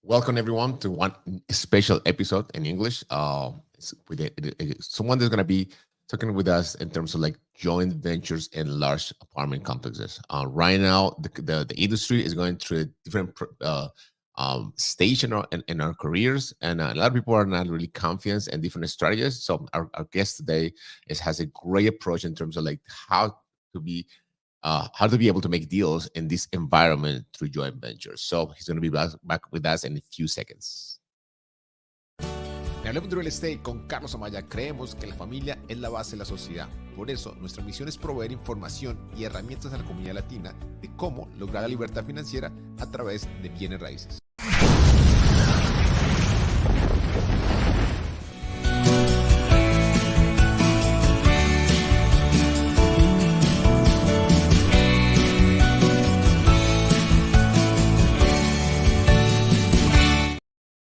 Welcome everyone to one special episode in English. Someone that's gonna be talking with us in terms of like joint ventures in large apartment complexes. Right now, the industry is going through a different stage in our careers, and a lot of people are not really confident and different strategies. So our guest today has a great approach in terms of like to be how to be able to make deals in this environment through joint ventures. So he's going to be back with us in a few seconds. En Hablemos de Real Estate con Carlos Amaya creemos que la familia es la base de la sociedad. Por eso, nuestra misión es proveer información y herramientas a la comunidad latina de cómo lograr la libertad financiera a través de bienes raíces.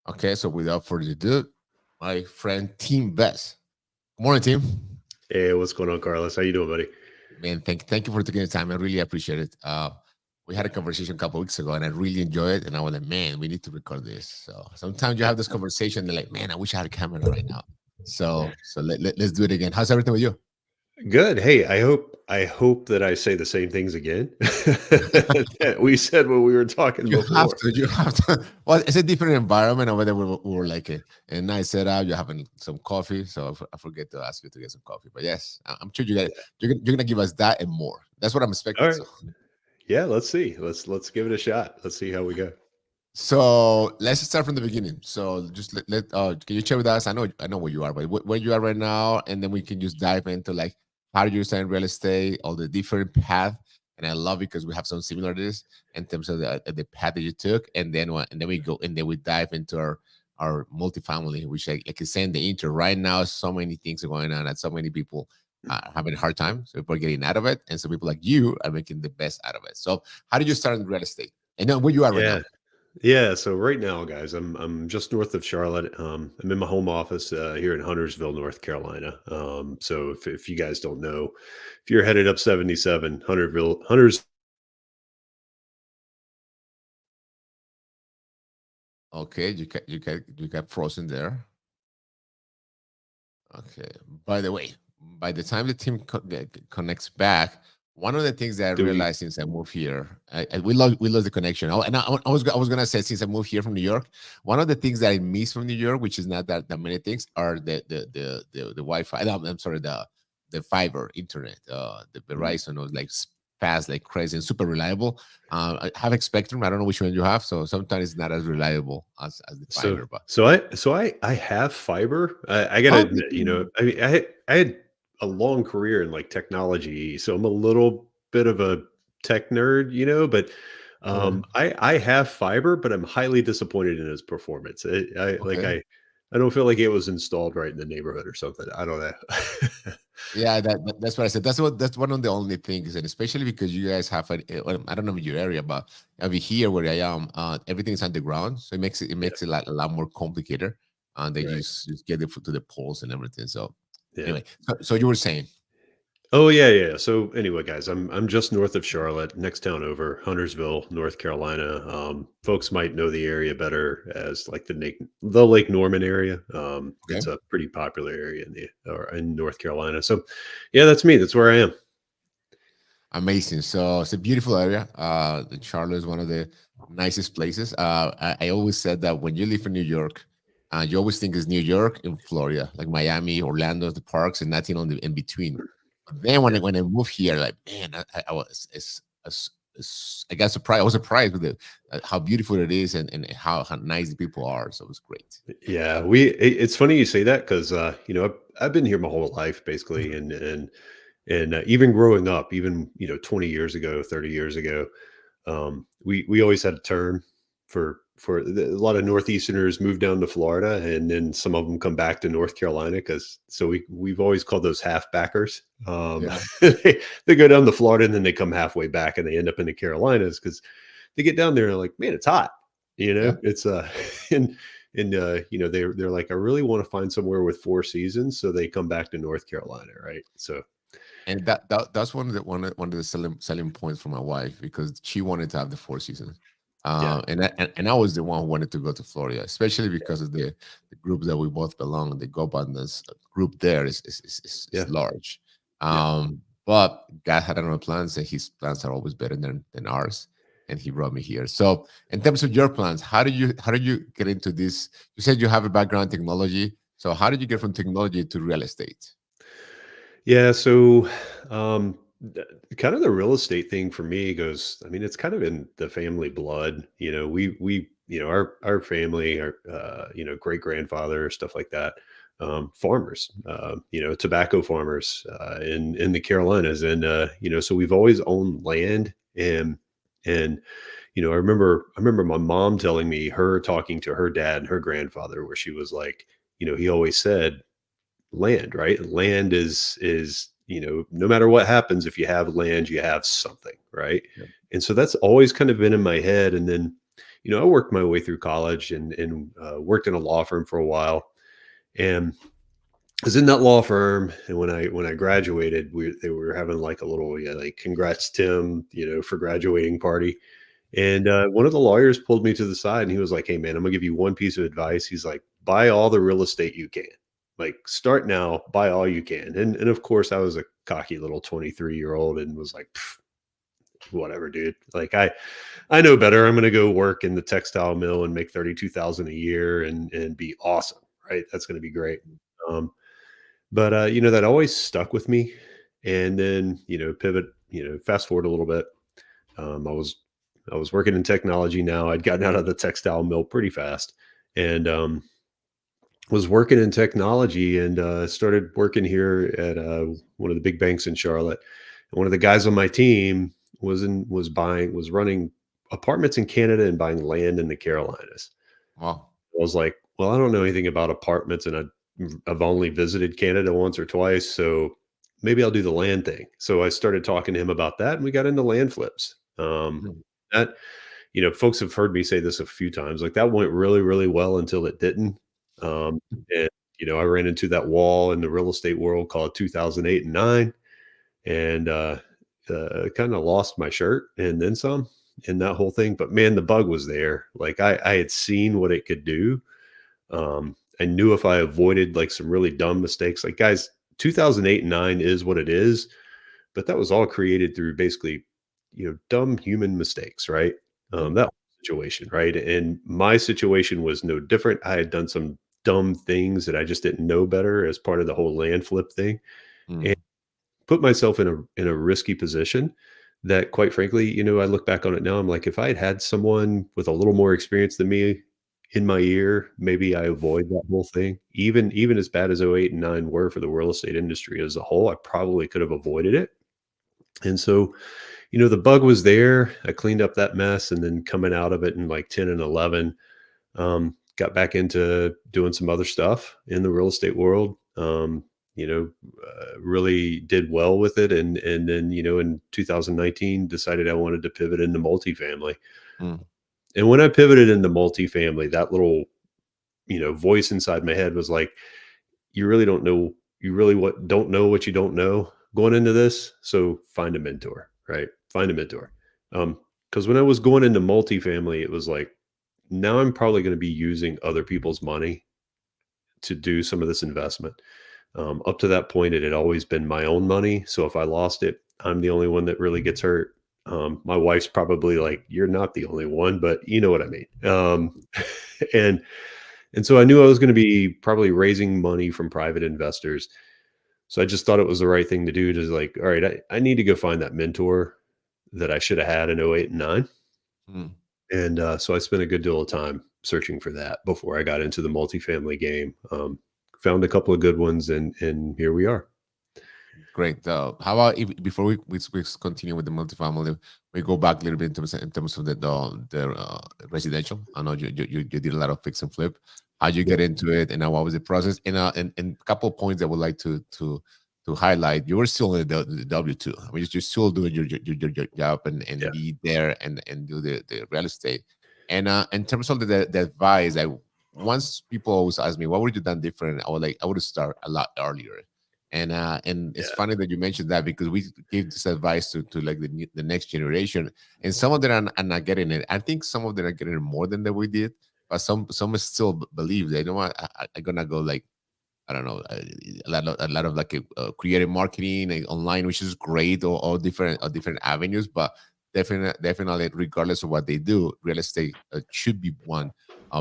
Okay, so without further ado, my friend Team Best. Good morning, team. Hey, what's going on, Carlos? How you doing, buddy? Man, thank you for taking the time. I really appreciate it. We had a conversation a couple weeks ago, and I really enjoyed it. And I was like, man, we need to record this. So sometimes you have this conversation, they're like, man, I wish I had a camera right now. So let's do it again. How's everything with you? Good. Hey, I hope that I say the same things again that we said when we were talking You have before. to. You have to. Well, it's a different environment over there. We were like a nice setup. You're having some coffee, so I forget to ask you to get some coffee. But yes, I'm sure you're gonna give us that and more. That's what I'm All expecting. right. Yeah, let's see. Let's give it a shot. Let's see how we go. So let's start from the beginning. So just can you share with us? I know where you are, but where you are right now, and then we can just dive into like how do you start in real estate, all the different path. And I love it because we have some similarities in terms of the path that you took, and then we dive into our multifamily, which like I said in the intro. Right now, so many things are going on, and so many people are having a hard time. So people are getting out of it, and some people like you are making the best out of it. So how did you start in real estate? And then where you are right now? Yeah. Yeah, so right now, guys, I'm just north of Charlotte. I'm in my home office here in Huntersville, North Carolina. So if you guys don't know, if you're headed up 77, Hunters. Okay, you got frozen there. Okay. By the way, by the time the team connects back, one of the things that I Do we? realized since I moved here, we lost the connection. Oh, and I was gonna say since I moved here from New York, one of the things that I miss from New York, which is not that many things, are the Wi-Fi. No, I'm sorry, the fiber internet. The Verizon was like fast, like crazy, and super reliable. I have a Spectrum. I don't know which one you have, so sometimes it's not as reliable as the So fiber, but so I have fiber. I gotta oh, admit, I mean, I had a long career in like technology, so I'm a little bit of a tech nerd, but okay. I have fiber, but I'm highly disappointed in its performance. Okay. I don't feel like it was installed right in the neighborhood or something. I don't know. Yeah, that's what I said. That's one of the only things, and especially because you guys have well, I don't know your area, but over here where I am, everything is underground, so it Yeah, makes it like a lot more complicated. And they right. just get it to the poles and everything. So Yeah. anyway, so you were saying, Oh yeah, yeah. So anyway, guys, I'm just north of Charlotte, next town over, Huntersville, North Carolina. Folks might know the area better as like the Lake Norman area. okay, It's a pretty popular area in North Carolina. So yeah, that's me. That's where I am. amazing. So it's a beautiful area. The Charlotte is one of the nicest places. I always said that when you live in New York, you always think it's New York in Florida, like Miami, Orlando, the parks, and nothing on the in between. But then Yeah. when I moved here, like man, I was I got surprised. I was surprised with how beautiful it is and how nice the people are. So it was great. Yeah, it's funny you say that because I've been here my whole life basically, and even growing up, even 20 years ago, 30 years ago, we always had a term a lot of Northeasterners move down to Florida, and then some of them come back to North Carolina because so we've always called those halfbackers. Yeah, They go down to Florida and then they come halfway back and they end up in the Carolinas because they get down there and like, man, it's hot. yeah. It's and they're like, I really want to find somewhere with four seasons, so they come back to North Carolina, right? So And that's one of the selling points for my wife because she wanted to have the four seasons. Yeah. And I was the one who wanted to go to Florida, especially because of the group that we both belong. The Go Abundance group there is Yeah. large. Yeah. But God had another plans, and His plans are always better than ours. And He brought me here. So, in terms of your plans, how did you get into this? You said you have a background in technology. So, how did you get from technology to real estate? Yeah, so kind of the real estate thing for me goes, I mean, it's kind of in the family blood. Our family, our great grandfather, stuff like that, farmers, tobacco farmers in the Carolinas, and so we've always owned land, and I remember my mom telling me her talking to her dad and her grandfather, where she was like, he always said land, right? Land is, no matter what happens, if you have land, you have something, right? Yeah. And so that's always kind of been in my head. And then, I worked my way through college and worked in a law firm for a while. And I was in that law firm, and when I graduated, they were having like a little, yeah, like congrats Tim, for graduating party. And one of the lawyers pulled me to the side and he was like, "Hey, man, I'm gonna give you one piece of advice." He's like, "Buy all the real estate you can. Like, start now, buy all you can." And of course, I was a cocky little 23-year-old and was like, "Pff, whatever, dude. Like, I know better. I'm gonna go work in the textile mill and make 32,000 a year and be awesome, right? That's gonna be great." Um, but that always stuck with me. And then pivot, fast forward a little bit. I was working in technology now. I'd gotten out of the textile mill pretty fast, and was working in technology, and started working here at one of the big banks in Charlotte. And one of the guys on my team was running apartments in Canada and buying land in the Carolinas. Wow. I was like, well, I don't know anything about apartments, and I've only visited Canada once or twice, so maybe I'll do the land thing. So I started talking to him about that, and we got into land flips. Mm, That Folks have heard me say this a few times. Like, that went really, really well until it didn't. Um, and I ran into that wall in the real estate world called 2008 and 9, and kind of lost my shirt and then some in that whole thing. But man, the bug was there. Like, I had seen what it could do. I knew if I avoided like some really dumb mistakes, like, guys, 2008 and 9 is what it is, but that was all created through basically, dumb human mistakes, right? mm, That situation, right? And my situation was no different. I had done some dumb things that I just didn't know better as part of the whole land flip thing, and mm, put myself in a risky position that, quite frankly, I look back on it now, I'm like, if I had had someone with a little more experience than me in my ear, maybe I avoid that whole thing. Even as bad as '08 and 9 were for the real estate industry as a whole, I probably could have avoided it. And so, the bug was there. I cleaned up that mess, and then coming out of it in like 10 and 11, got back into doing some other stuff in the real estate world. Really did well with it, and then in 2019 decided I wanted to pivot into multifamily. mm, And when I pivoted into multifamily, that little voice inside my head was like, "You really don't know. You really what don't know what you don't know going into this. So find a mentor, right? Find a mentor." Because when I was going into multifamily, it was like, now I'm probably going to be using other people's money to do some of this investment. Up to that point, it had always been my own money. So if I lost it, I'm the only one that really gets hurt. My wife's probably like, "You're not the only one," but you know what I mean. And and so I knew I was going to be probably raising money from private investors. So I just thought it was the right thing to do, to like, all right, I need to go find that mentor that I should have had in '08 and 9. mm. And so I spent a good deal of time searching for that before I got into the multifamily game. Found a couple of good ones, and here we are. Great. How about if, before we continue with the multifamily, we go back a little bit in terms of the residential. I know you did a lot of fix and flip. How'd you Yeah. get into it, and what was the process? And a couple of points I would like to highlight. You were still in the W-2. I mean, you're still doing your job and Yeah. be there and do the real estate. And in terms of the advice, once people always ask me what would you done different, I would start a lot earlier And it's Yeah. funny that you mentioned that, because we gave this advice to like the next generation, and some of them are not getting it. I think some of them are getting it more than that we did, but some still believe they don't want. I'm gonna go like, I don't know, a lot of like creative marketing and online, which is great, or different avenues. But definitely, regardless of what they do, real estate should be one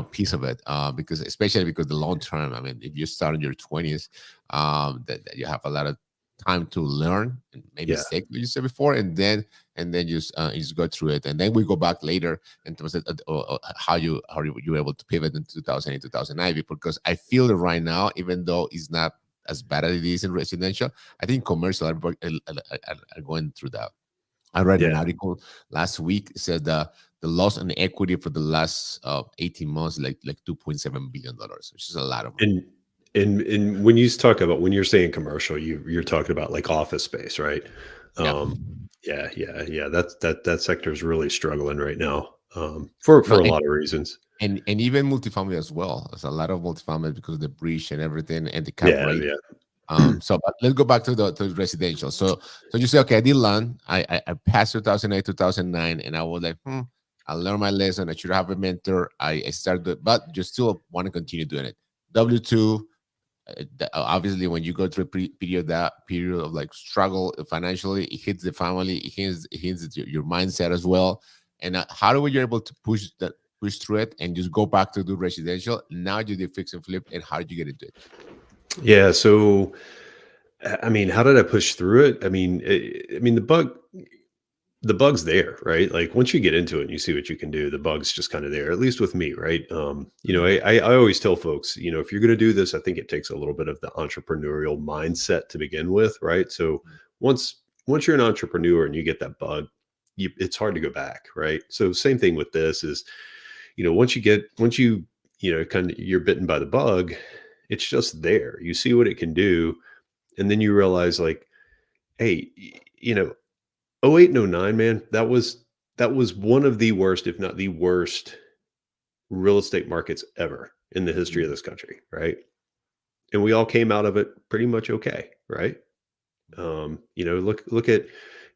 piece of it, because especially because the long term. I mean, if you start in your 20s, that you have a lot of time to learn and maybe Yeah. mistake, like you said before, and then you just go through it, and then we go back later in terms of how you were able to pivot in 2008, 2009. Because I feel that right now, even though it's not as bad as it is in residential, I think commercial are going through that. I read an Yeah. article last week. It said the loss in equity for the last 18 months, like $2.7 billion, which is a lot of money. And and when you talk about when you're saying commercial, you're talking about like office space, right? Yeah. Um, yeah, yeah, yeah. That sector is really struggling right now, for No, a lot of reasons. and even multifamily as well. There's a lot of multifamily because of the breach and everything, and the cap Yeah, rate. yeah, So but let's go back to residential. So you say, okay, I did learn. I passed 2008, 2009, and I was like, I learned my lesson. I should have a mentor. I started, but you still want to continue doing it. W2. Obviously, when you go through that period of like struggle financially, it hits the family, it hits your mindset as well. And how do we you're able to push through it and just go back to do residential? Now you did fix and flip, and how did you get into it? yeah. So, I mean, how did I push through it? I mean, the bug's there, right? Like once you get into it and you see what you can do, the bug's just kind of there, at least with me, right? Mhm. I always tell folks, if you're going to do this, I think it takes a little bit of the entrepreneurial mindset to begin with, right? So once once you're an entrepreneur and you get that bug, it's hard to go back, right? So same thing with this is, once you kind of you're bitten by the bug, it's just there. You see what it can do, and then you realize like, hey, 08 and '09, man, that was one of the worst, if not the worst, real estate markets ever in the history of Mhm. this country, right? And we all came out of it pretty much okay, right? Look at,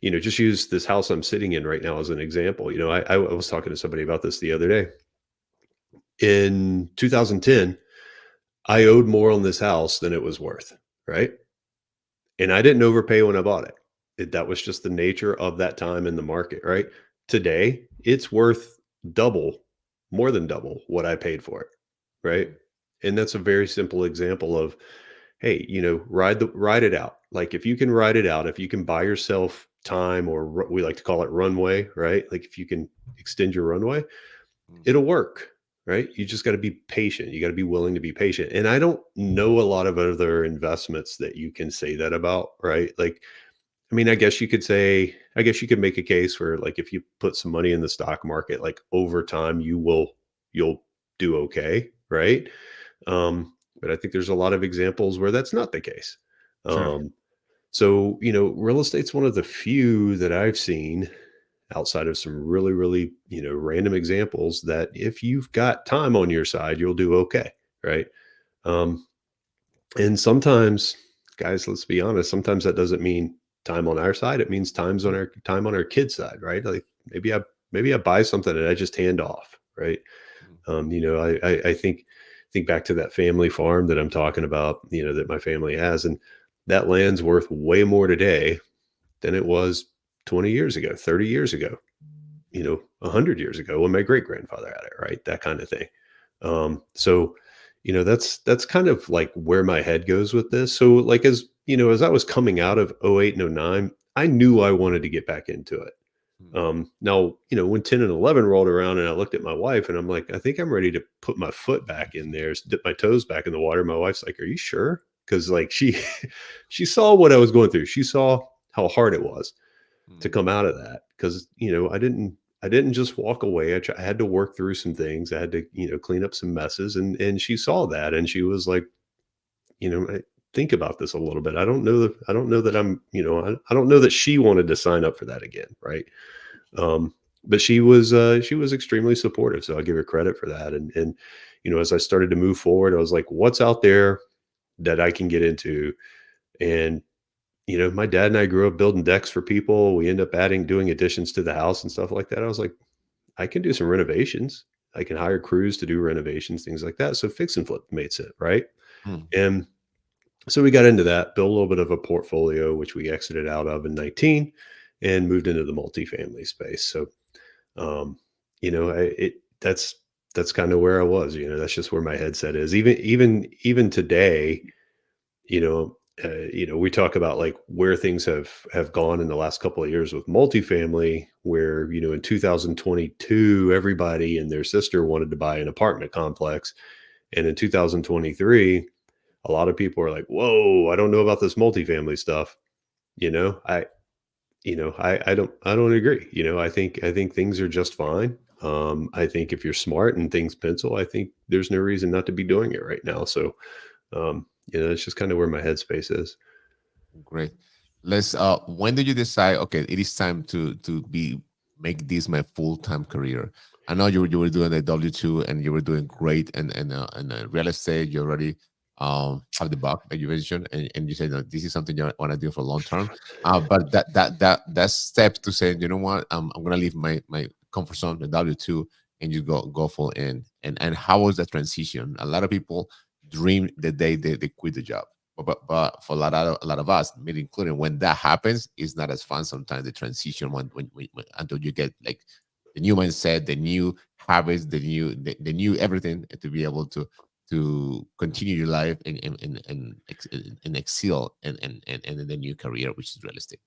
just use this house I'm sitting in right now as an example. I was talking to somebody about this the other day. In 2010, I owed more on this house than it was worth, right? And I didn't overpay when I bought it. That was just the nature of that time in the market, right? Today, it's worth double, more than double what I paid for it, right? And that's a very simple example of, hey, ride it out. Like if you can ride it out, if you can buy yourself time, or we like to call it runway, right? Like if you can extend your runway, Mhm. it'll work, right? You just got to be patient. You got to be willing to be patient. And I don't know a lot of other investments that you can say that about, right? Like, I mean, I guess you could make a case where like if you put some money in the stock market, like over time you'll do okay, right? But I think there's a lot of examples where that's not the case. Sure. Um, so, real estate's one of the few that I've seen outside of some really, really, random examples that if you've got time on your side, you'll do okay, right? Um, and sometimes, guys, let's be honest, sometimes that doesn't mean time on our side. It means time on our kids' side, right? Like maybe I buy something and I just hand off, right? Mhm. I think back to that family farm that I'm talking about, that my family has, and that land's worth way more today than it was 20 years ago, 30 years ago, 100 years ago when my great grandfather had it, right? That kind of thing. So, that's kind of like where my head goes with this. So, like, as I was coming out of '08 and '09, I knew I wanted to get back into it. Mhm. Now, when 10 and 11 rolled around and I looked at my wife and I'm like, I think I'm ready to put my foot back in there, dip my toes back in the water. My wife's like, are you sure? Because like she saw what I was going through. She saw how hard it was to Mhm. come out of that because I didn't just walk away. I had to work through some things. I had to clean up some messes, and she saw that and she was like, think about this a little bit. I don't know that I don't know that she wanted to sign up for that again, right? But she was extremely supportive, so I give her credit for that. And as I started to move forward, I was like, what's out there that I can get into And, my dad and I grew up building decks for people. We end up doing additions to the house and stuff like that. I was like, I can do some renovations. I can hire crews to do renovations, things like that. So fix and flip made sense, right? Mm. And so we got into that, built a little bit of a portfolio, which we exited out of in 19 and moved into the multifamily space. So, um, that's kind of where I was, that's just where my headset is. Even today, we talk about like where things have gone in the last couple of years with multifamily, where in 2022 everybody and their sister wanted to buy an apartment complex, and in 2023 a lot of people are like, "Whoa, I don't know about this multifamily stuff." You know, I I don't agree. I think things are just fine. I think if you're smart and things pencil, I think there's no reason not to be doing it right now. So, it's just kind of where my headspace is. Great. Let's when did you decide, okay, it is time to be make this my full-time career? I know you were doing the W-2 and you were doing great and real estate. You already have the bug that you mentioned, and you said no, this is something you want to do for long term. But that step to say, you know what, I'm gonna leave my comfort zone, the W-2, and you go full in. And how was that transition? A lot of people dream the day they quit the job, but for a lot of us, me including, when that happens, it's not as fun sometimes. The transition when until you get like the new mindset, the new habits, the new everything to be able to continue your life and excel and in the new career, which is real estate.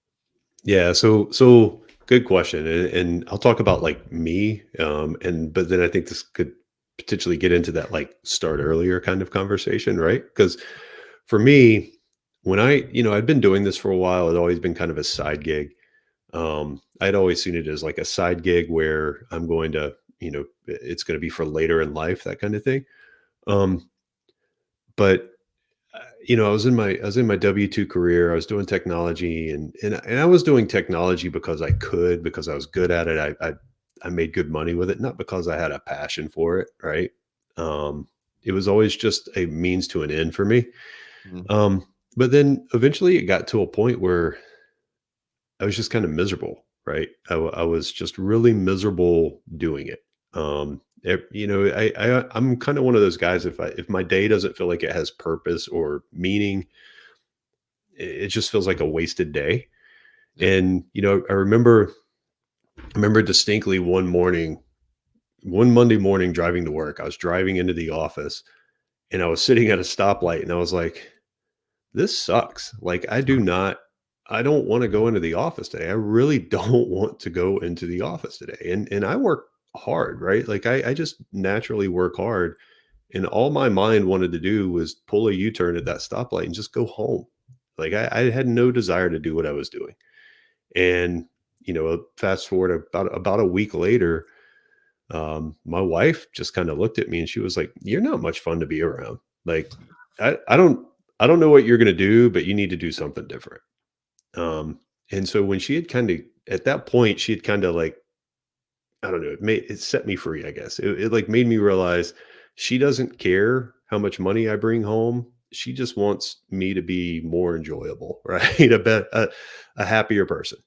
Yeah, so good question, and I'll talk about like me, and but then I think this could potentially get into that like start earlier kind of conversation, right? Because for me, when I'd been doing this for a while, it always been kind of a side gig. I'd always seen it as like a side gig where I'm going to, it's going to be for later in life, that kind of thing. Um, but I was in my W-2 career. I was doing technology, and I was doing technology because I could, because I was good at it. I made good money with it, not because I had a passion for it, right? Um, it was always just a means to an end for me. Mhm. But then eventually it got to a point where I was just kind of miserable, right? I was just really miserable doing it. I'm kind of one of those guys. If my day doesn't feel like it has purpose or meaning, it just feels like a wasted day. Yeah. And I remember distinctly one Monday morning driving to work. I was driving into the office and I was sitting at a stoplight and I was like, this sucks. Like I don't want to go into the office today. I really don't want to go into the office today. And I work hard, right? Like I just naturally work hard. And all my mind wanted to do was pull a U-turn at that stoplight and just go home. Like I had no desire to do what I was doing. And fast forward about a week later, my wife just kind of looked at me and she was like, "You're not much fun to be around. Like, I don't know what you're gonna do, but you need to do something different." And so when she had kind of at that point, she had kind of like, I don't know, it set me free, I guess. It like made me realize she doesn't care how much money I bring home. She just wants me to be more enjoyable, right? A happier person.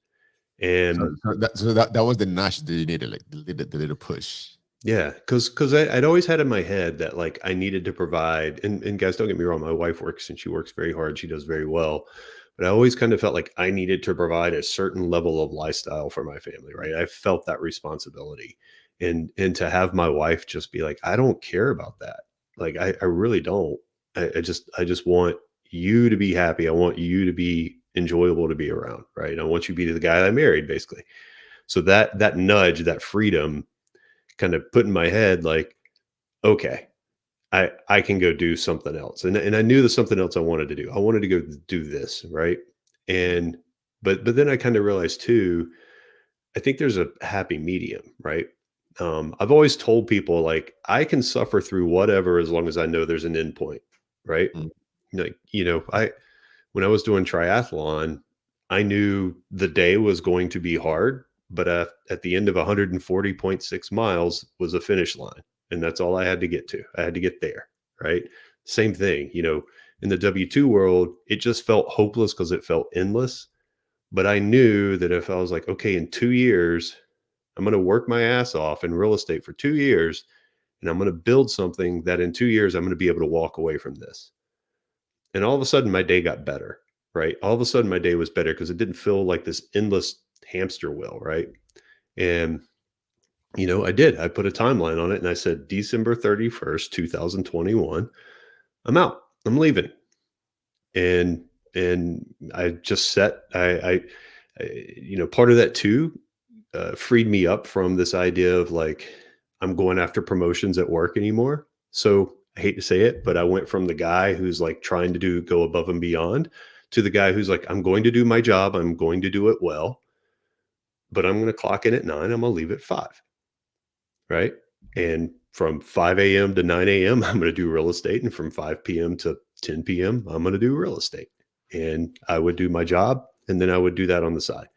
So, And that was the notch that you needed, like the little push. yeah, because I'd always had in my head that like I needed to provide, and guys, don't get me wrong, my wife works and she works very hard. She does very well. But I always kind of felt like I needed to provide a certain level of lifestyle for my family, right? I felt that responsibility. And to have my wife just be like, I don't care about that. Like I really don't. I just want you to be happy. I want you to be enjoyable to be around, right? I want you to be the guy I married, basically. So that nudge, that freedom kind of put in my head like, okay, I can go do something else. And I knew there's something else I wanted to do. I wanted to go do this, right? And but then I kind of realized too, I think there's a happy medium, right? I've always told people like I can suffer through whatever as long as I know there's an end point, right? Mm. Like, I when I was doing triathlon, I knew the day was going to be hard, but at the end of 140.6 miles was a finish line, and that's all I had to get to. I had to get there, right? Same thing, in the W-2 world, it just felt hopeless because it felt endless. But I knew that if I was like, okay, in 2 years, I'm going to work my ass off in real estate for 2 years, and I'm going to build something that in 2 years, I'm going to be able to walk away from this. And all of a sudden, my day got better, right? All of a sudden, my day was better because it didn't feel like this endless hamster wheel, right? And, I did. I put a timeline on it and I said, December 31st, 2021, I'm out. I'm leaving. And I just part of that too freed me up from this idea of like I'm going after promotions at work anymore. So I hate to say it, but I went from the guy who's like trying to go above and beyond to the guy who's like, I'm going to do my job, I'm going to do it well, but I'm going to clock in at 9, I'm going to leave at 5, right? And from 5 a.m. to 9 a.m., I'm going to do real estate, and from 5 p.m. to 10 p.m., I'm going to do real estate. And I would do my job, and then I would do that on the side.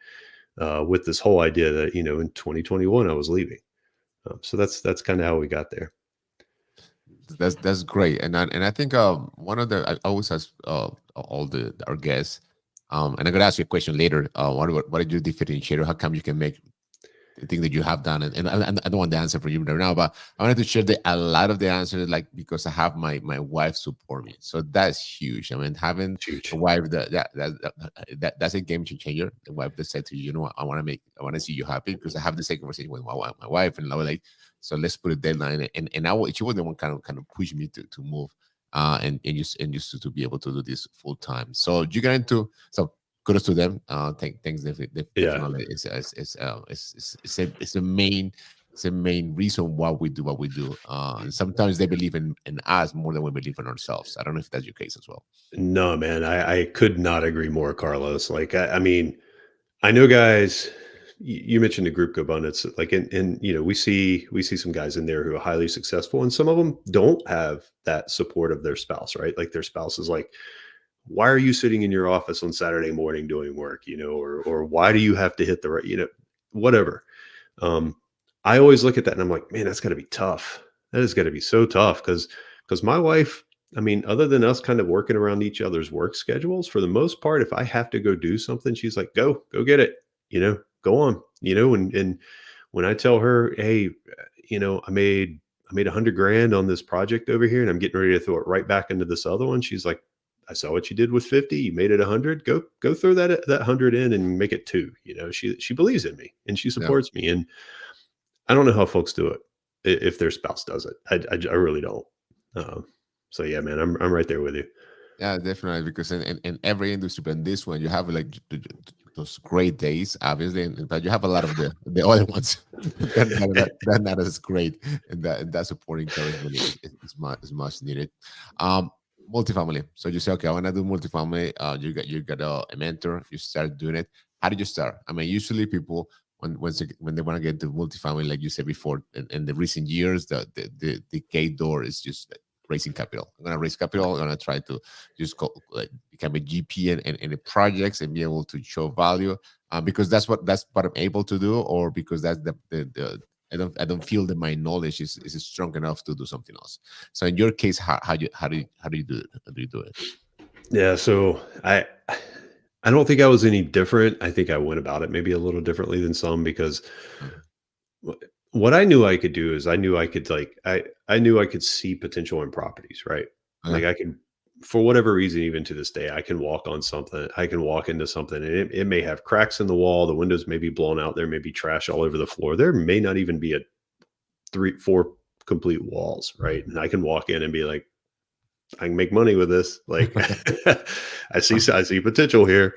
With this whole idea that in 2021 I was leaving. So that's kind of how we got there. That's great, and I think one of the I always ask all the our guests, and I'm gonna ask you a question later. What is your differentiator? How come you can make the thing that you have done? And I don't want the answer for you right now, but I wanted to share a lot of the answers, like because I have my wife support me, so that's huge. I mean, having Huge. a wife that's a game changer. The wife that said to you, I want to see you happy, because I have the same conversation with my wife, and I was like, so let's put a deadline. And she was the one kind of push me to move, and used to be able to do this full time. So you get into so. Kudos to them. Thanks. Yeah. Definitely, it's the main reason why we do what we do. And sometimes they believe in us more than we believe in ourselves. I don't know if that's your case as well. No, man, I could not agree more, Carlos. Like, I mean, I know guys. You mentioned the group abundance, like, and we see some guys in there who are highly successful, and some of them don't have that support of their spouse, right? Like their spouse is like, why are you sitting in your office on Saturday morning doing work, or why do you have to hit the right, whatever. I always look at that and I'm like, man, that's got to be tough. That has got to be so tough because my wife, I mean, other than us kind of working around each other's work schedules, for the most part, if I have to go do something, she's like, go get it, go on, and when I tell her, hey, I made 100 grand on this project over here and I'm getting ready to throw it right back into this other one, she's like, I saw what you did with 50. You made it 100. Go throw that 100 in and make it 2. She believes in me and she Yeah. supports me. And I don't know how folks do it if their spouse does it. I really don't. So yeah, man, I'm right there with you. Yeah, definitely. Because in every industry, but in this one, you have like those great days, obviously, but you have a lot of the other ones that not as great, and that support encouragement is much needed. Um, Multifamily. So you say, okay, I want to do multifamily. You got a mentor. You start doing it. How did you start? I mean, usually people when they want to get into multifamily, like you said before, in the recent years, the gate door is just raising capital. I'm gonna raise capital. I'm gonna try to just become a GP in the projects and be able to show value, because that's what I'm able to do, or because that's the I don't feel that my knowledge is strong enough to do something else. So in your case, how do you do it? How do you do it? Yeah. So I don't think I was any different. I think I went about it maybe a little differently than some because Mhm. what I knew I could do is I knew I could I knew I could see potential in properties, right? Okay. Like I can, for whatever reason, even to this day, I can walk on something. I can walk into something and it may have cracks in the wall. The windows may be blown out. There may be trash all over the floor. There may not even be a 4 complete walls, right? And I can walk in and be like, I can make money with this. Like I see potential here.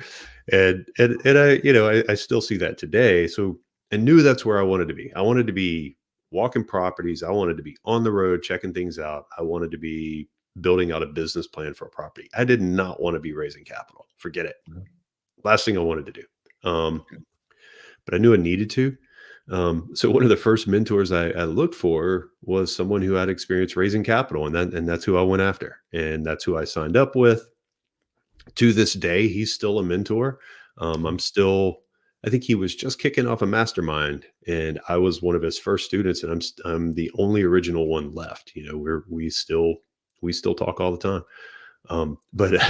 And I still see that today. So I knew that's where I wanted to be. I wanted to be walking properties. I wanted to be on the road, checking things out. I wanted to be building out a business plan for a property. I did not want to be raising capital. Forget it. Mhm. Last thing I wanted to do. But I knew I needed to. So one of the first mentors I looked for was someone who had experience raising capital, and that's who I went after, and that's who I signed up with. To this day, he's still a mentor. Okay. I think he was just kicking off a mastermind, and I was one of his first students, and I'm the only original one left. We still talk all the time. But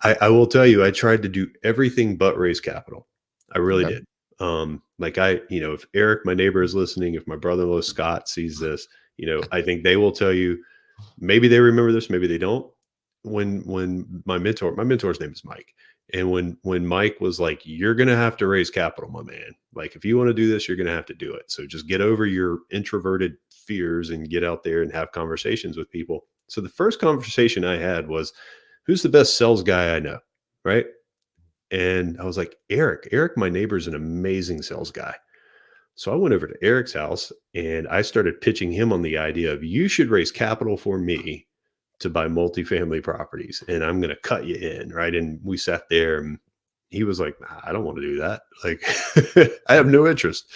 I will tell you, I tried to do everything but raise capital. I really Okay. did. Like if Eric, my neighbor, is listening, if my brother-in-law Scott sees this, I think they will tell you. Maybe they remember this, maybe they don't. When my mentor's name is Mike, and when Mike was like, "You're gonna have to raise capital, my man. Like, if you want to do this, you're gonna have to do it. So just get over your introverted fears and get out there and have conversations with people." So the first conversation I had was, "Who's the best sales guy I know?" Right? And I was like, "Eric. Eric, my neighbor, is an amazing sales guy." So I went over to Eric's house and I started pitching him on the idea of, you should raise capital for me to buy multifamily properties and I'm going to cut you in. Right. And we sat there and he was like, "Nah, I don't want to do that. Like, I have no interest.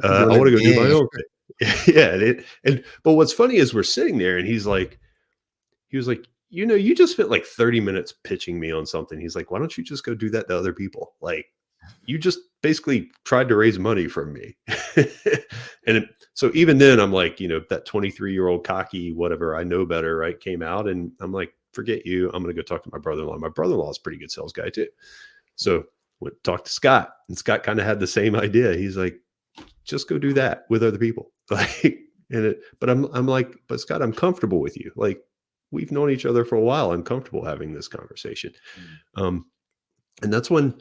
You're I like, want to go do my yeah. own thing." Yeah. But what's funny is we're sitting there and he was like, you just spent like 30 minutes pitching me on something. He's like, "Why don't you just go do that to other people? Like, you just basically tried to raise money from me." So even then I'm like, that 23-year-old cocky, whatever, I know better, right, came out and I'm like, "Forget you. I'm going to go talk to my brother-in-law." My brother-in-law is a pretty good sales guy too. So went talk to Scott and Scott kind of had the same idea. He's like, "Just go do that with other people." Like, but I'm like, "But Scott, I'm comfortable with you. Like, we've known each other for a while. I'm comfortable having this conversation." Mm. Um, and that's when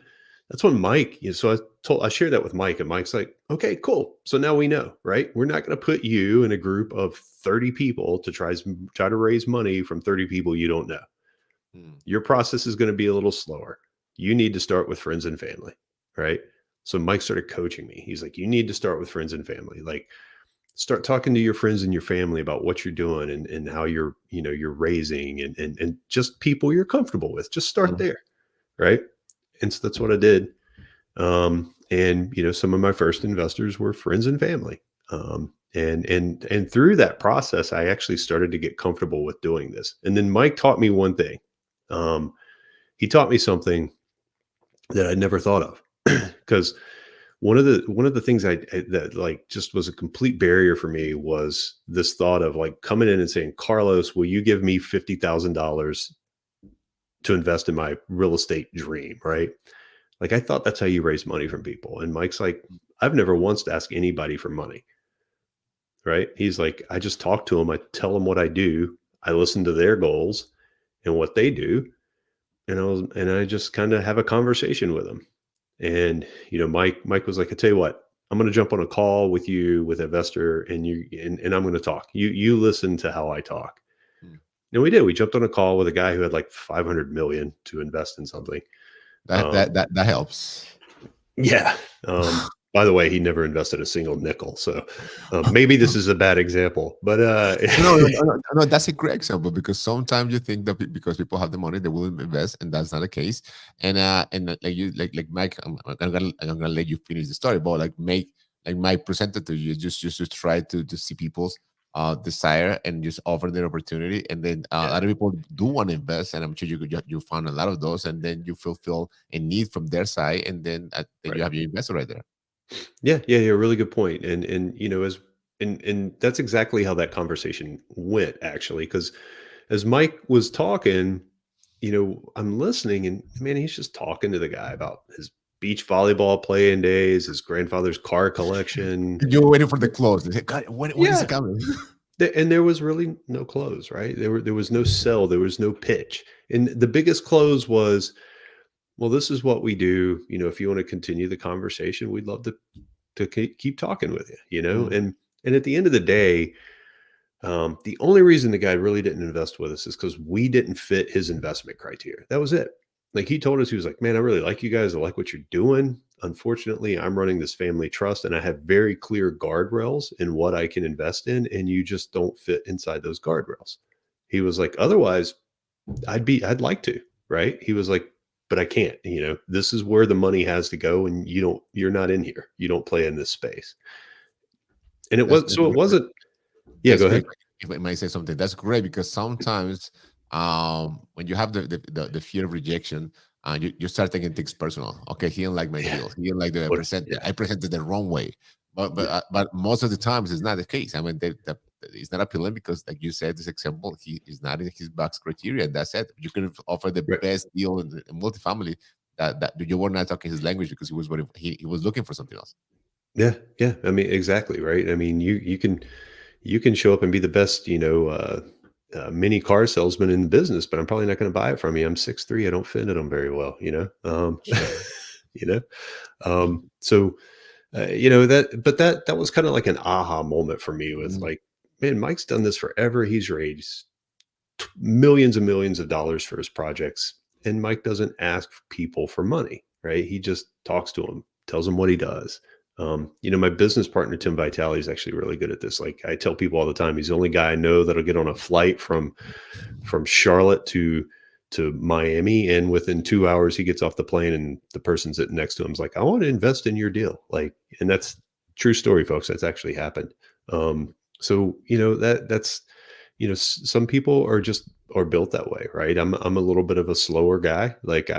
Mike, so I shared that with Mike and Mike's like, "Okay, cool. So now we know, right? We're not going to put you in a group of 30 people to try to raise money from 30 people you don't know. Mm. Your process is going to be a little slower. You need to start with friends and family." Right? So Mike started coaching me. He's like, "You need to start with friends and family. Like, start talking to your friends and your family about what you're doing and how you're raising and just people you're comfortable with. Just start Mm. there." Right? And so that's what I did. And some of my first investors were friends and family. And through that process, I actually started to get comfortable with doing this. And then Mike taught me one thing. Um, he taught me something that I never thought of, because one of the things that like just was a complete barrier for me was this thought of like coming in and saying, "Carlos, will you give me $50,000 to invest in my real estate dream?" Right? Like, I thought that's how you raise money from people. And Mike's like, "I've never once asked anybody for money." Right? He's like, "I just talk to them. I tell them what I do. I listen to their goals and what they do. And I just kind of have a conversation with them." And, Mike was like, "I tell you what, I'm going to jump on a call with you with an investor and I'm going to talk. You listen to how I talk." Mm. And we did. We jumped on a call with a guy who had like 500 million to invest in something. That Um, that that that helps. Yeah. By the way, he never invested a single nickel. So maybe this is a bad example, but No, no, no, no, no, that's a great example because sometimes you think that because people have the money, they will invest, and that's not the case. And like you, like Mike, I'm gonna let you finish the story, but like Mike presented to you, just to try to see people's desire and just offer their opportunity, and then a yeah, lot of people do want to invest, and I'm sure you found a lot of those, and then you fulfill a need from their side, and then you right. have your investor right there. Yeah, yeah, yeah. Really good point. And and that's exactly how that conversation went, actually. Because as Mike was talking, I'm listening, and man, he's just talking to the guy about his beach volleyball playing days, his grandfather's car collection. You're waiting for the close. They say, God, when is it Yeah, coming? And there was really no close, right? There was no sell, there was no pitch. And the biggest close was, "Well, this is what we do. If you want to continue the conversation, we'd love to keep talking with you." Mm. And at the end of the day, the only reason the guy really didn't invest with us is because we didn't fit his investment criteria. That was it. Like, he told us, he was like, "Man, I really like you guys. I like what you're doing. Unfortunately, I'm running this family trust and I have very clear guardrails in what I can invest in, and you just don't fit inside those guardrails." He was like, "Otherwise, I'd like to." Right? He was like, "But I can't. This is where the money has to go, and you're not in here. You don't play in this space." And it That's was that's so it great. wasn't. Yeah, That's go great. ahead. If I might say something, that's great because sometimes when you have the fear of rejection, you start taking things personal. Okay, he didn't like my Yeah. deal. He didn't like the way What? Yeah. I presented the wrong way. But Yeah. but most of the times it's not the case. I mean, it's not appealing because, like you said, this example, he is not in his box criteria, and that's it. You could offer the Right. best deal in multifamily that you were not talking his language because he was looking for something else. Yeah, yeah. I mean, exactly, right? I mean, you can show up and be the best, mini car salesman in business, but I'm probably not going to buy it from you. I'm 6'3". I don't fit in them very well, Sure. you know. Mhm. So that that was kind of like an aha moment for me with Mhm. like, man, Mike's done this forever. He's raised millions and millions of dollars for his projects, and Mike doesn't ask people for money, right? He just talks to them, tells them what he does. My business partner Tim Vitale is actually really good at this. Like I tell people all the time, he's the only guy I know that'll get on a flight from Charlotte to Miami, and within 2 hours he gets off the plane, and the person sitting next to him is like, "I want to invest in your deal." Like, and that's true story, folks. That's actually happened. So that's some people are built that way, right? I'm a little bit of a slower guy. Like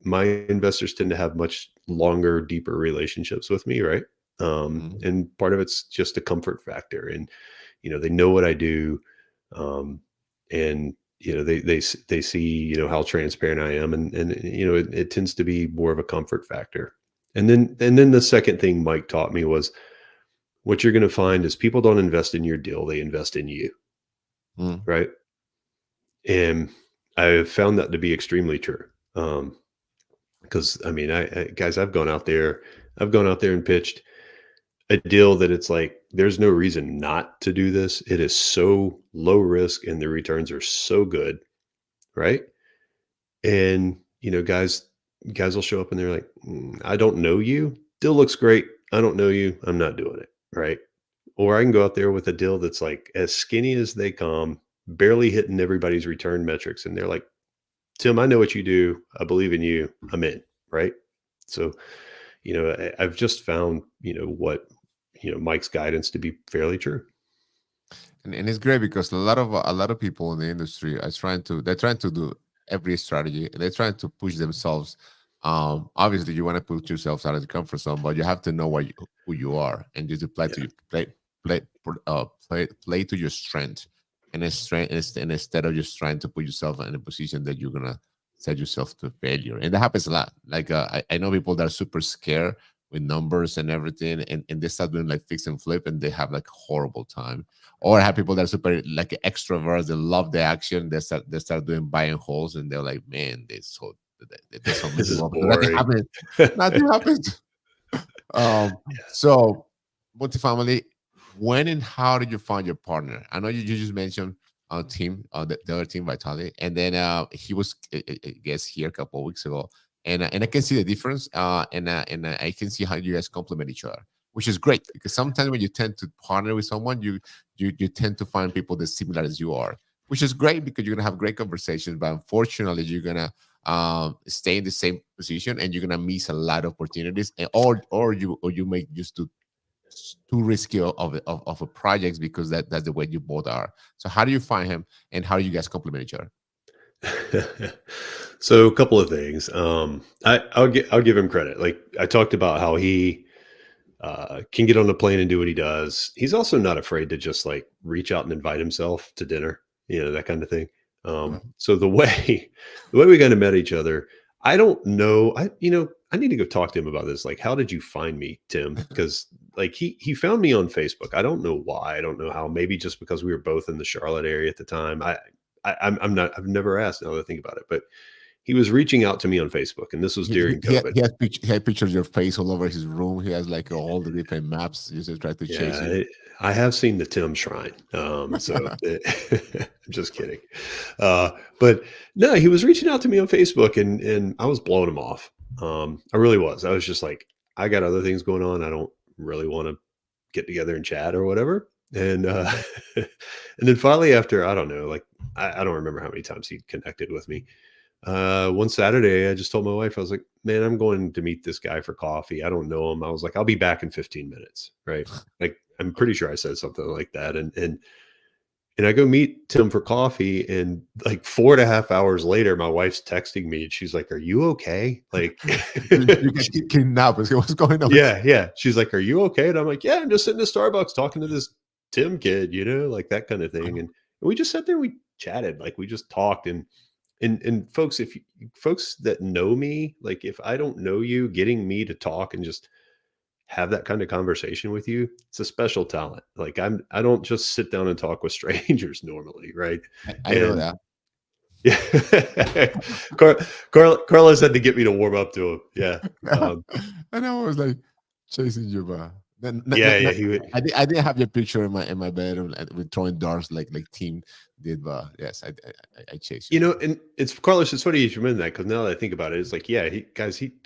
my investors tend to have much longer, deeper relationships with me, right? Mhm. And part of it's just a comfort factor, and they know what I do, um, and they see how transparent I am, and it tends to be more of a comfort factor. And then the second thing Mike taught me was what you're going to find is people don't invest in your deal; they invest in you, Mhm. right? And I've found that to be extremely true. Because I mean, guys, I've gone out there and pitched a deal that it's like there's no reason not to do this. It is so low risk, and the returns are so good, right? And guys will show up and they're like, I don't know you. Deal looks great. I don't know you. I'm not doing it, right? Or I can go out there with a deal that's like as skinny as they come, barely hitting everybody's return metrics, and they're like, Tim, I know what you do. I believe in you. I'm in, right? So, I've just found, what, Mike's guidance to be fairly true. And it's great because a lot of people in the industry are trying to do every strategy, and they're trying to push themselves. Obviously you want to put yourself out of the comfort zone, but you have to know who you are, and just apply to Yeah. you play to your strength, and instead of just trying to put yourself in a position that you're gonna set yourself to failure. And that happens a lot. Like I know people that are super scared with numbers and everything, and they start doing like fix and flip, and they have like horrible time. Or I have people that are super like extroverts. They love the action. They start doing buy and holds, and they're like, man, they're so This is miserable because nothing boring. happens. Nothing happens. Um, so multifamily. When and how did you find your partner? I know you just mentioned team, the other team, Vitali, and then he was, I guess, here a couple of weeks ago, and I can see the difference, and I can see how you guys complement each other, which is great because sometimes when you tend to partner with someone, you tend to find people that's similar as you are, which is great because you're gonna have great conversations. But unfortunately, you're gonna stay in the same position, and you're gonna miss a lot of opportunities, or you may just do too risky of a projects because that's the way you both are. So how do you find him, and how do you guys complement each other? So a couple of things. I'll give him credit. Like I talked about how he can get on a plane and do what he does. He's also not afraid to just like reach out and invite himself to dinner, that kind of thing. Mhm. So the way the way we kind of met each other, I don't know. I need to go talk to him about this. Like, how did you find me, Tim? Because like he found me on Facebook. I don't know why. I don't know how. Maybe just because we were both in the Charlotte area at the time. I'm not. I've never asked. Now that I think about it, but he was reaching out to me on Facebook, and this was He, he, during he had COVID. he had pictures of your face all over his room. He has like all the different maps. Just to try to chase Yeah, you. I have seen the Tim Shrine. I'm just kidding. But no, he was reaching out to me on Facebook, and I was blowing him off. I really was. I was just like, I got other things going on. I don't really want to get together and chat or whatever. And Mhm. and then finally, after I don't know, like I don't remember how many times he connected with me. One Saturday, I just told my wife, I was like, man, I'm going to meet this guy for coffee. I don't know him. I was like, I'll be back in 15 minutes. Right. Like, I'm pretty sure I said something like that. And I go meet Tim for coffee. And like 4.5 hours later, my wife's texting me and she's like, are you okay? Like, You get kidnapped. What's going on? yeah, yeah. She's like, are you okay? And I'm like, yeah, I'm just sitting in Starbucks talking to this Tim kid, like that kind of thing. Uh-huh. And we just sat there, we chatted, like we just talked. And folks, if you, folks that know me, like if I don't know you, getting me to talk and just have that kind of conversation with you, it's a special talent. Like I don't just sit down and talk with strangers normally, right? I know And that. yeah, Carlos had to get me to warm up to him. Yeah. Um, And I was like chasing you, but yeah, yeah. He would. I didn't have your picture in my bedroom with throwing darts like team did, but yes, I chased you. And it's Carlos. It's funny you should mention that because now that I think about it, it's like, yeah,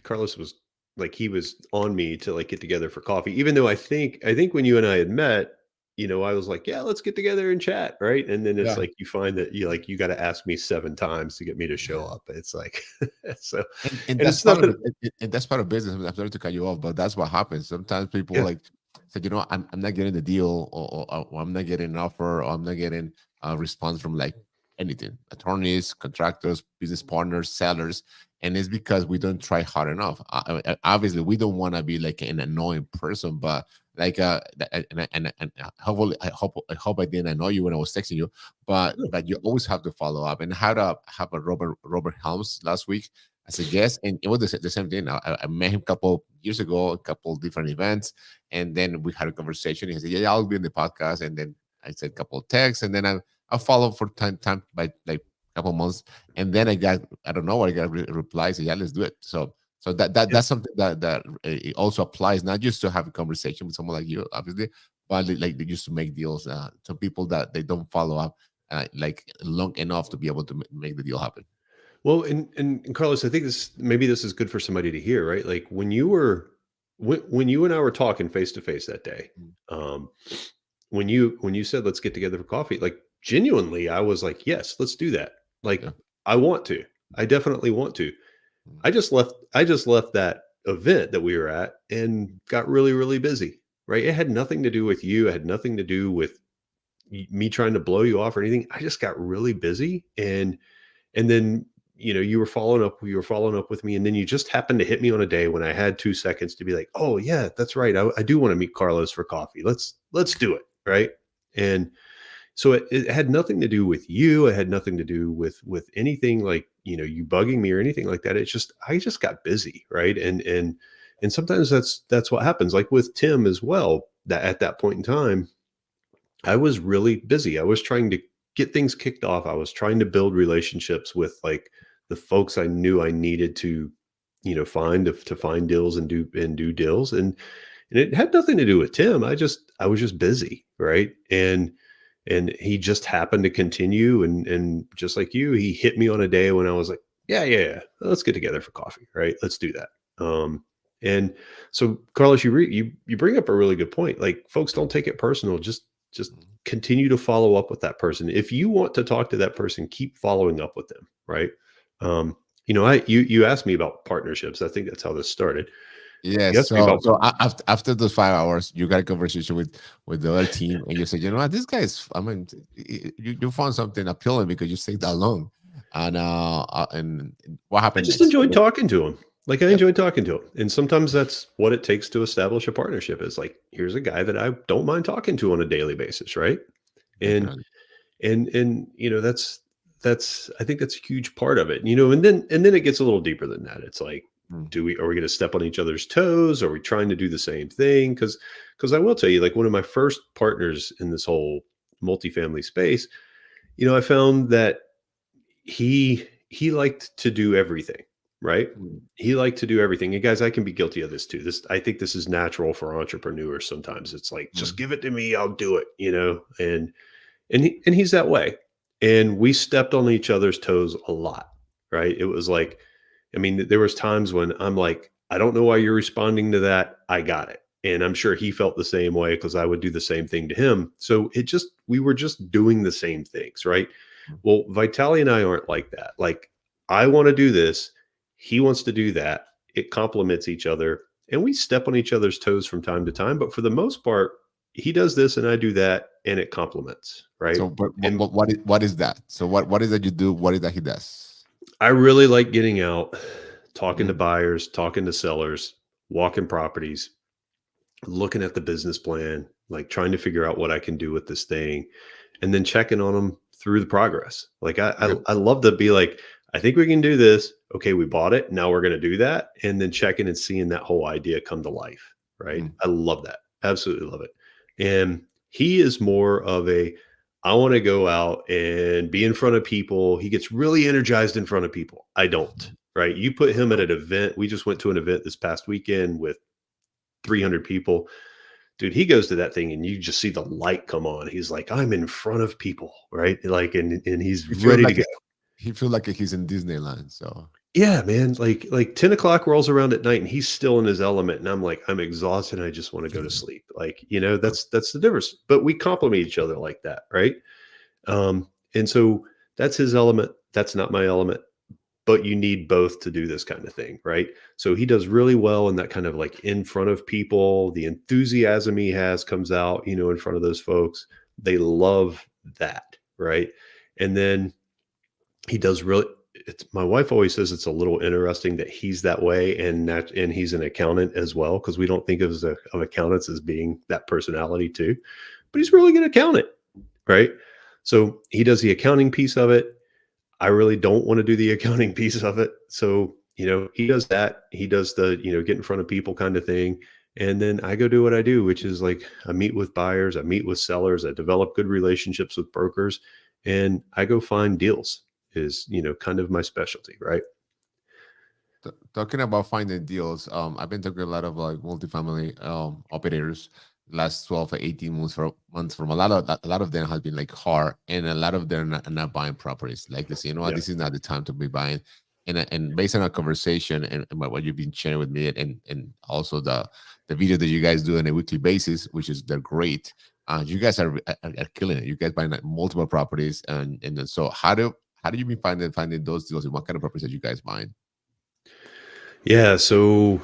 Carlos was like he was on me to like get together for coffee. Even though I think when you and I had met, I was like, yeah, let's get together and chat, right? And then it's Yeah. like you find that you got to ask me 7 times to get me to show up. It's like so, And and that's it's part of nothing. it, and that's part of business. I'm sorry to cut you off, but that's what happens. Sometimes people Yeah, like say, I'm not getting the deal, or I'm not getting an offer, or I'm not getting a response from like anything, attorneys, contractors, business partners, sellers, and it's because we don't try hard enough. Obviously, we don't want to be like an annoying person, but like and hopefully I didn't annoy you when I was texting you, but you always have to follow up. And how to have a Robert Helms last week as a guest, and it was the same thing. I met him a couple years ago, a couple different events, and then we had a conversation. He said, "Yeah, I'll be in the podcast," and then I said a couple of texts, and then I followed for time by like a couple months, and then I don't know, I got replies. Yeah, let's do it. So yeah. that's something that it also applies not just to have a conversation with someone like you, obviously, but like they used to make deals. Some people that they don't follow up like long enough to be able to make the deal happen. Well, and Carlos, I think this is good for somebody to hear, right? Like when you and I were talking face to face that day, Mm. um, when you said let's get together for coffee, like genuinely, I was like, yes, let's do that. Like Yeah. I want to, I definitely want to. Mm. I just left that event that we were at and got really, really busy. Right? It had nothing to do with you. It had nothing to do with me trying to blow you off or anything. I just got really busy and then, you were following up with me, and then you just happened to hit me on a day when I had 2 seconds to be like, "Oh, yeah, that's right. I do wanna meet Carlos for coffee. Let's do it." Right? And so it had nothing to do with you. It had nothing to do with anything like, you bugging me or anything like that. It's just I just got busy, right? And sometimes that's what happens. Like with Tim as well, that at that point in time, I was really busy. I was trying to get things kicked off. I was trying to build relationships with like the folks I knew I needed to, to find deals and do deals. And it had nothing to do with Tim. I was just busy, right? And he just happened to continue and just like you, he hit me on a day when I was like, yeah, yeah, yeah, let's get together for coffee, right? Let's do that. And so Carlos, you bring up a really good point. Like folks don't take it personal. Just Mm. continue to follow up with that person. If you want to talk to that person, keep following up with them, right? You asked me about partnerships. I think that's how this started. You Yes. asked me So about after those 5 hours, you got a conversation with the other team, and you said, you know what, this guy is. I mean, you found something appealing because you stayed that long, and what I happened just next? enjoyed talking to him. Like I Yep. enjoyed talking to him. And sometimes that's what it takes to establish a partnership is like, here's a guy that I don't mind talking to on a daily basis, right? And Definitely. and that's I think that's a huge part of it. And then it gets a little deeper than that. It's like, Mm. are we going to step on each other's toes? Are we trying to do the same thing? Because I will tell you, like one of my first partners in this whole multifamily space, I found that he liked to do everything, right? Mm. He liked to do everything. And guys, I can be guilty of this too. I think this is natural for entrepreneurs sometimes. It's like, just Mm. give it to me, I'll do it. And he's that way. And we stepped on each other's toes a lot, right? It was like, I mean, there was times when I'm like, I don't know why you're responding to that. I got it. And I'm sure he felt the same way because I would do the same thing to him. So we were just doing the same things, right? Mm. Well, Vitali and I aren't like that. Like, I want to do this. He wants to do that. It complements each other. And we step on each other's toes from time to time. But for the most part, he does this and I do that, and it complements, right? So, but And what is that? So, what is that you do? What is that he does? I really like getting out, talking to Mm. buyers, talking to sellers, walking properties, looking at the business plan, like trying to figure out what I can do with this thing, and then checking on them through the progress. Like Okay. I love to be like, I think we can do this. Okay, we bought it. Now we're going to do that, and then checking and seeing that whole idea come to life. Right. Mm. I love that. Absolutely love it. And he is more of a, I want to go out and be in front of people. He gets really energized in front of people. I don't. Right. You put him at an event. We just went to an event this past weekend with 300 people. Dude, he goes to that thing and you just see the light come on. He's like, I'm in front of people, right? Like, and he's He feels ready to like go. he feels like he's in Disneyland. So Yeah, man. Like 10 o'clock rolls around at night and he's still in his element. And I'm like, I'm exhausted and I just want to go to sleep. Like, that's the difference. But we complement each other like that, right? And so that's his element. That's not my element. But you need both to do this kind of thing, right? So he does really well in that kind of like in front of people. The enthusiasm he has comes out, in front of those folks. They love that, right? And then he does really. It's, my wife always says it's a little interesting that he's that way, and he's an accountant as well, because we don't think of accountants as being that personality too. But he's a really good accountant, right? So he does the accounting piece of it. I really don't want to do the accounting piece of it. So, he does that. He does the, get in front of people kind of thing. And then I go do what I do, which is like I meet with buyers, I meet with sellers, I develop good relationships with brokers, and I go find deals is, kind of my specialty, right? talking about finding deals, I've been talking to a lot of like multifamily operators last 12 or 18 months from a lot of them has been like hard, and a lot of them are not buying properties. Like they say, you know what, Yeah. this is not the time to be buying. And based on our conversation and what you've been sharing with me, and also the video that you guys do on a weekly basis, which is they're great. You guys are killing it. You guys buying like multiple properties, and then so how do you be finding those deals, and what kind of properties that you guys buying? Yeah. So,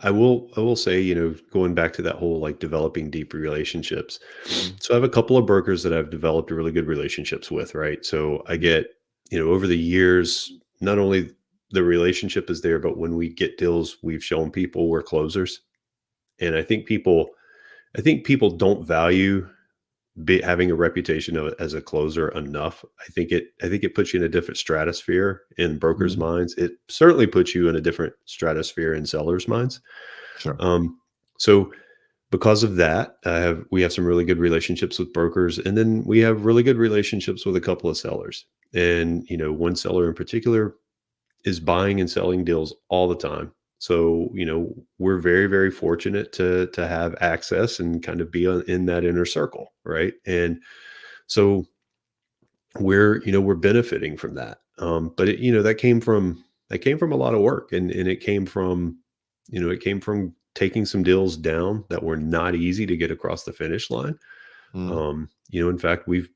I will say, going back to that whole like developing deep relationships. Mhm, So I have a couple of brokers that I've developed really good relationships with, right? So I mhm, get, over the years, not only the relationship is there, but when we get deals, we've shown people we're closers. And I think people don't value having a reputation as a closer enough. I think it puts you in a different stratosphere in brokers' mhm. minds. It certainly puts you in a different stratosphere in sellers' minds. Sure. Um, so because of that, we have some really good relationships with brokers, and then we have really good relationships with a couple of sellers. And one seller in particular is buying and selling deals all the time. So we're very very fortunate to have access and kind of be in that inner circle, right? And so we're benefiting from that. But that came from a lot of work, and it came from taking some deals down that were not easy to get across the finish line. Mm, In fact, we've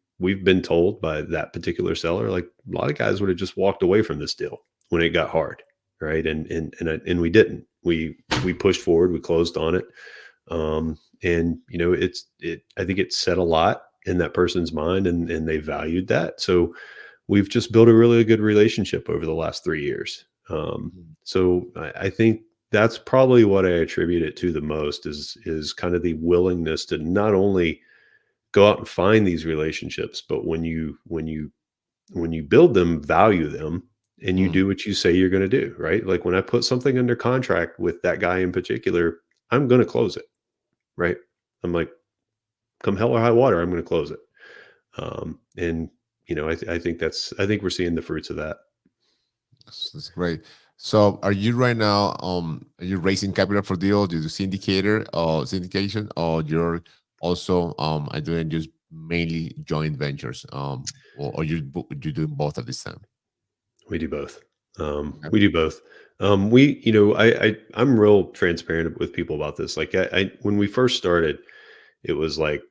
been told by that particular seller, like a lot of guys would have just walked away from this deal when it got hard, right? And we didn't. We pushed forward. We closed on it. And I think it said a lot in that person's mind, and they valued that. So we've just built a really good relationship over the last 3 years. mm, So I think that's probably what I attribute it to the most is kind of the willingness to not only go out and find these relationships, but when you build them, value them, and you mm. do what you say you're going to do, right? Like when I put something under contract with that guy in particular, I'm going to close it, right? I'm like, come hell or high water, I'm going to close it. And I think we're seeing the fruits of that. That's great. So, are you right now? Are you raising capital for deals? Do you do syndicator or syndication, or you're also are doing just mainly joint ventures? Or you doing both at this time? We do both. Okay. We do both. I'm real transparent with people about this. Like when we first started, it was like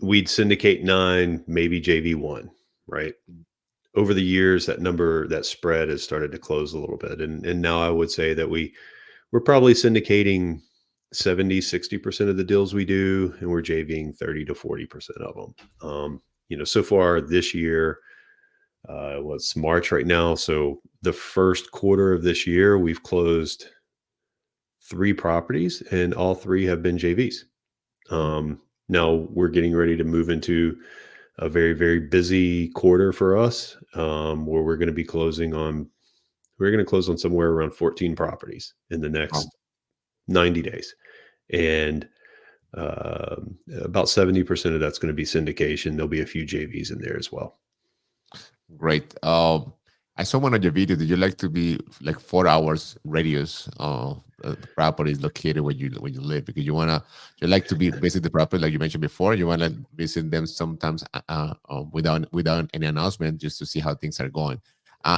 we'd syndicate 9, maybe JV 1, right? Mm, Over the years, that spread has started to close a little bit. And now I would say that we're probably syndicating 70-60% of the deals we do, and we're JVing 30 to 40% of them. So far this year, what's March right now. So the first quarter of this year, we've closed 3 properties, and all 3 have been JVs. Mm. Now we're getting ready to move into a very, very busy quarter for us, where we're going to close on somewhere around 14 properties in the Wow. next 90 days. And about 70% of that's going to be syndication. There'll be a few JVs in there as well. Great. I saw one of your videos that you like to be like 4 hours radius. The property is located where you live because you like to be visit the property like you mentioned before. You want to visit them sometimes without any announcement just to see how things are going.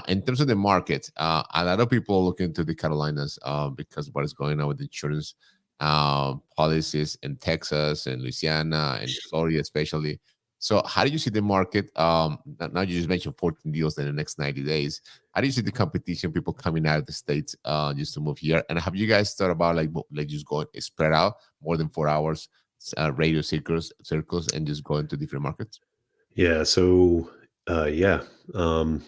In terms of the market, a lot of people look into the Carolinas because what is going on with insurance policies in Texas and Louisiana and Florida especially. So how do you see the market? Now you just mentioned 14 deals in the next 90 days. How do you see the competition, people coming out of the States just to move here? And have you guys thought about like just going spread out more than 4 hours, radio circles and just going to different markets? Yeah. So, yeah. Um,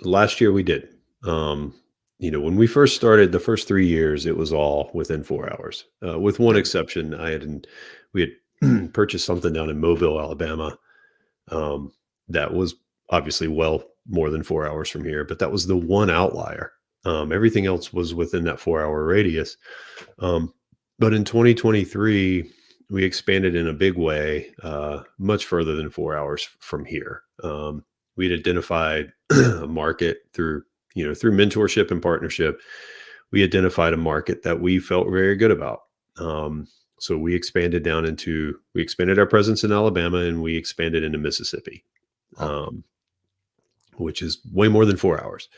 Last year we did. Um, when we first started, the first 3 years, it was all within 4 hours, with one Okay. exception. We had purchased something down in Mobile, Alabama. Um, that was obviously well more than 4 hours from here, but that was the one outlier. Everything else was within that 4 hour radius. Um, but in 2023, we expanded in a big way, much further than 4 hours from here. We'd identified a market through mentorship and partnership. We identified a market that we felt very good about. So we expanded our presence in Alabama and we expanded into Mississippi, Oh. um, which is way more than 4 hours.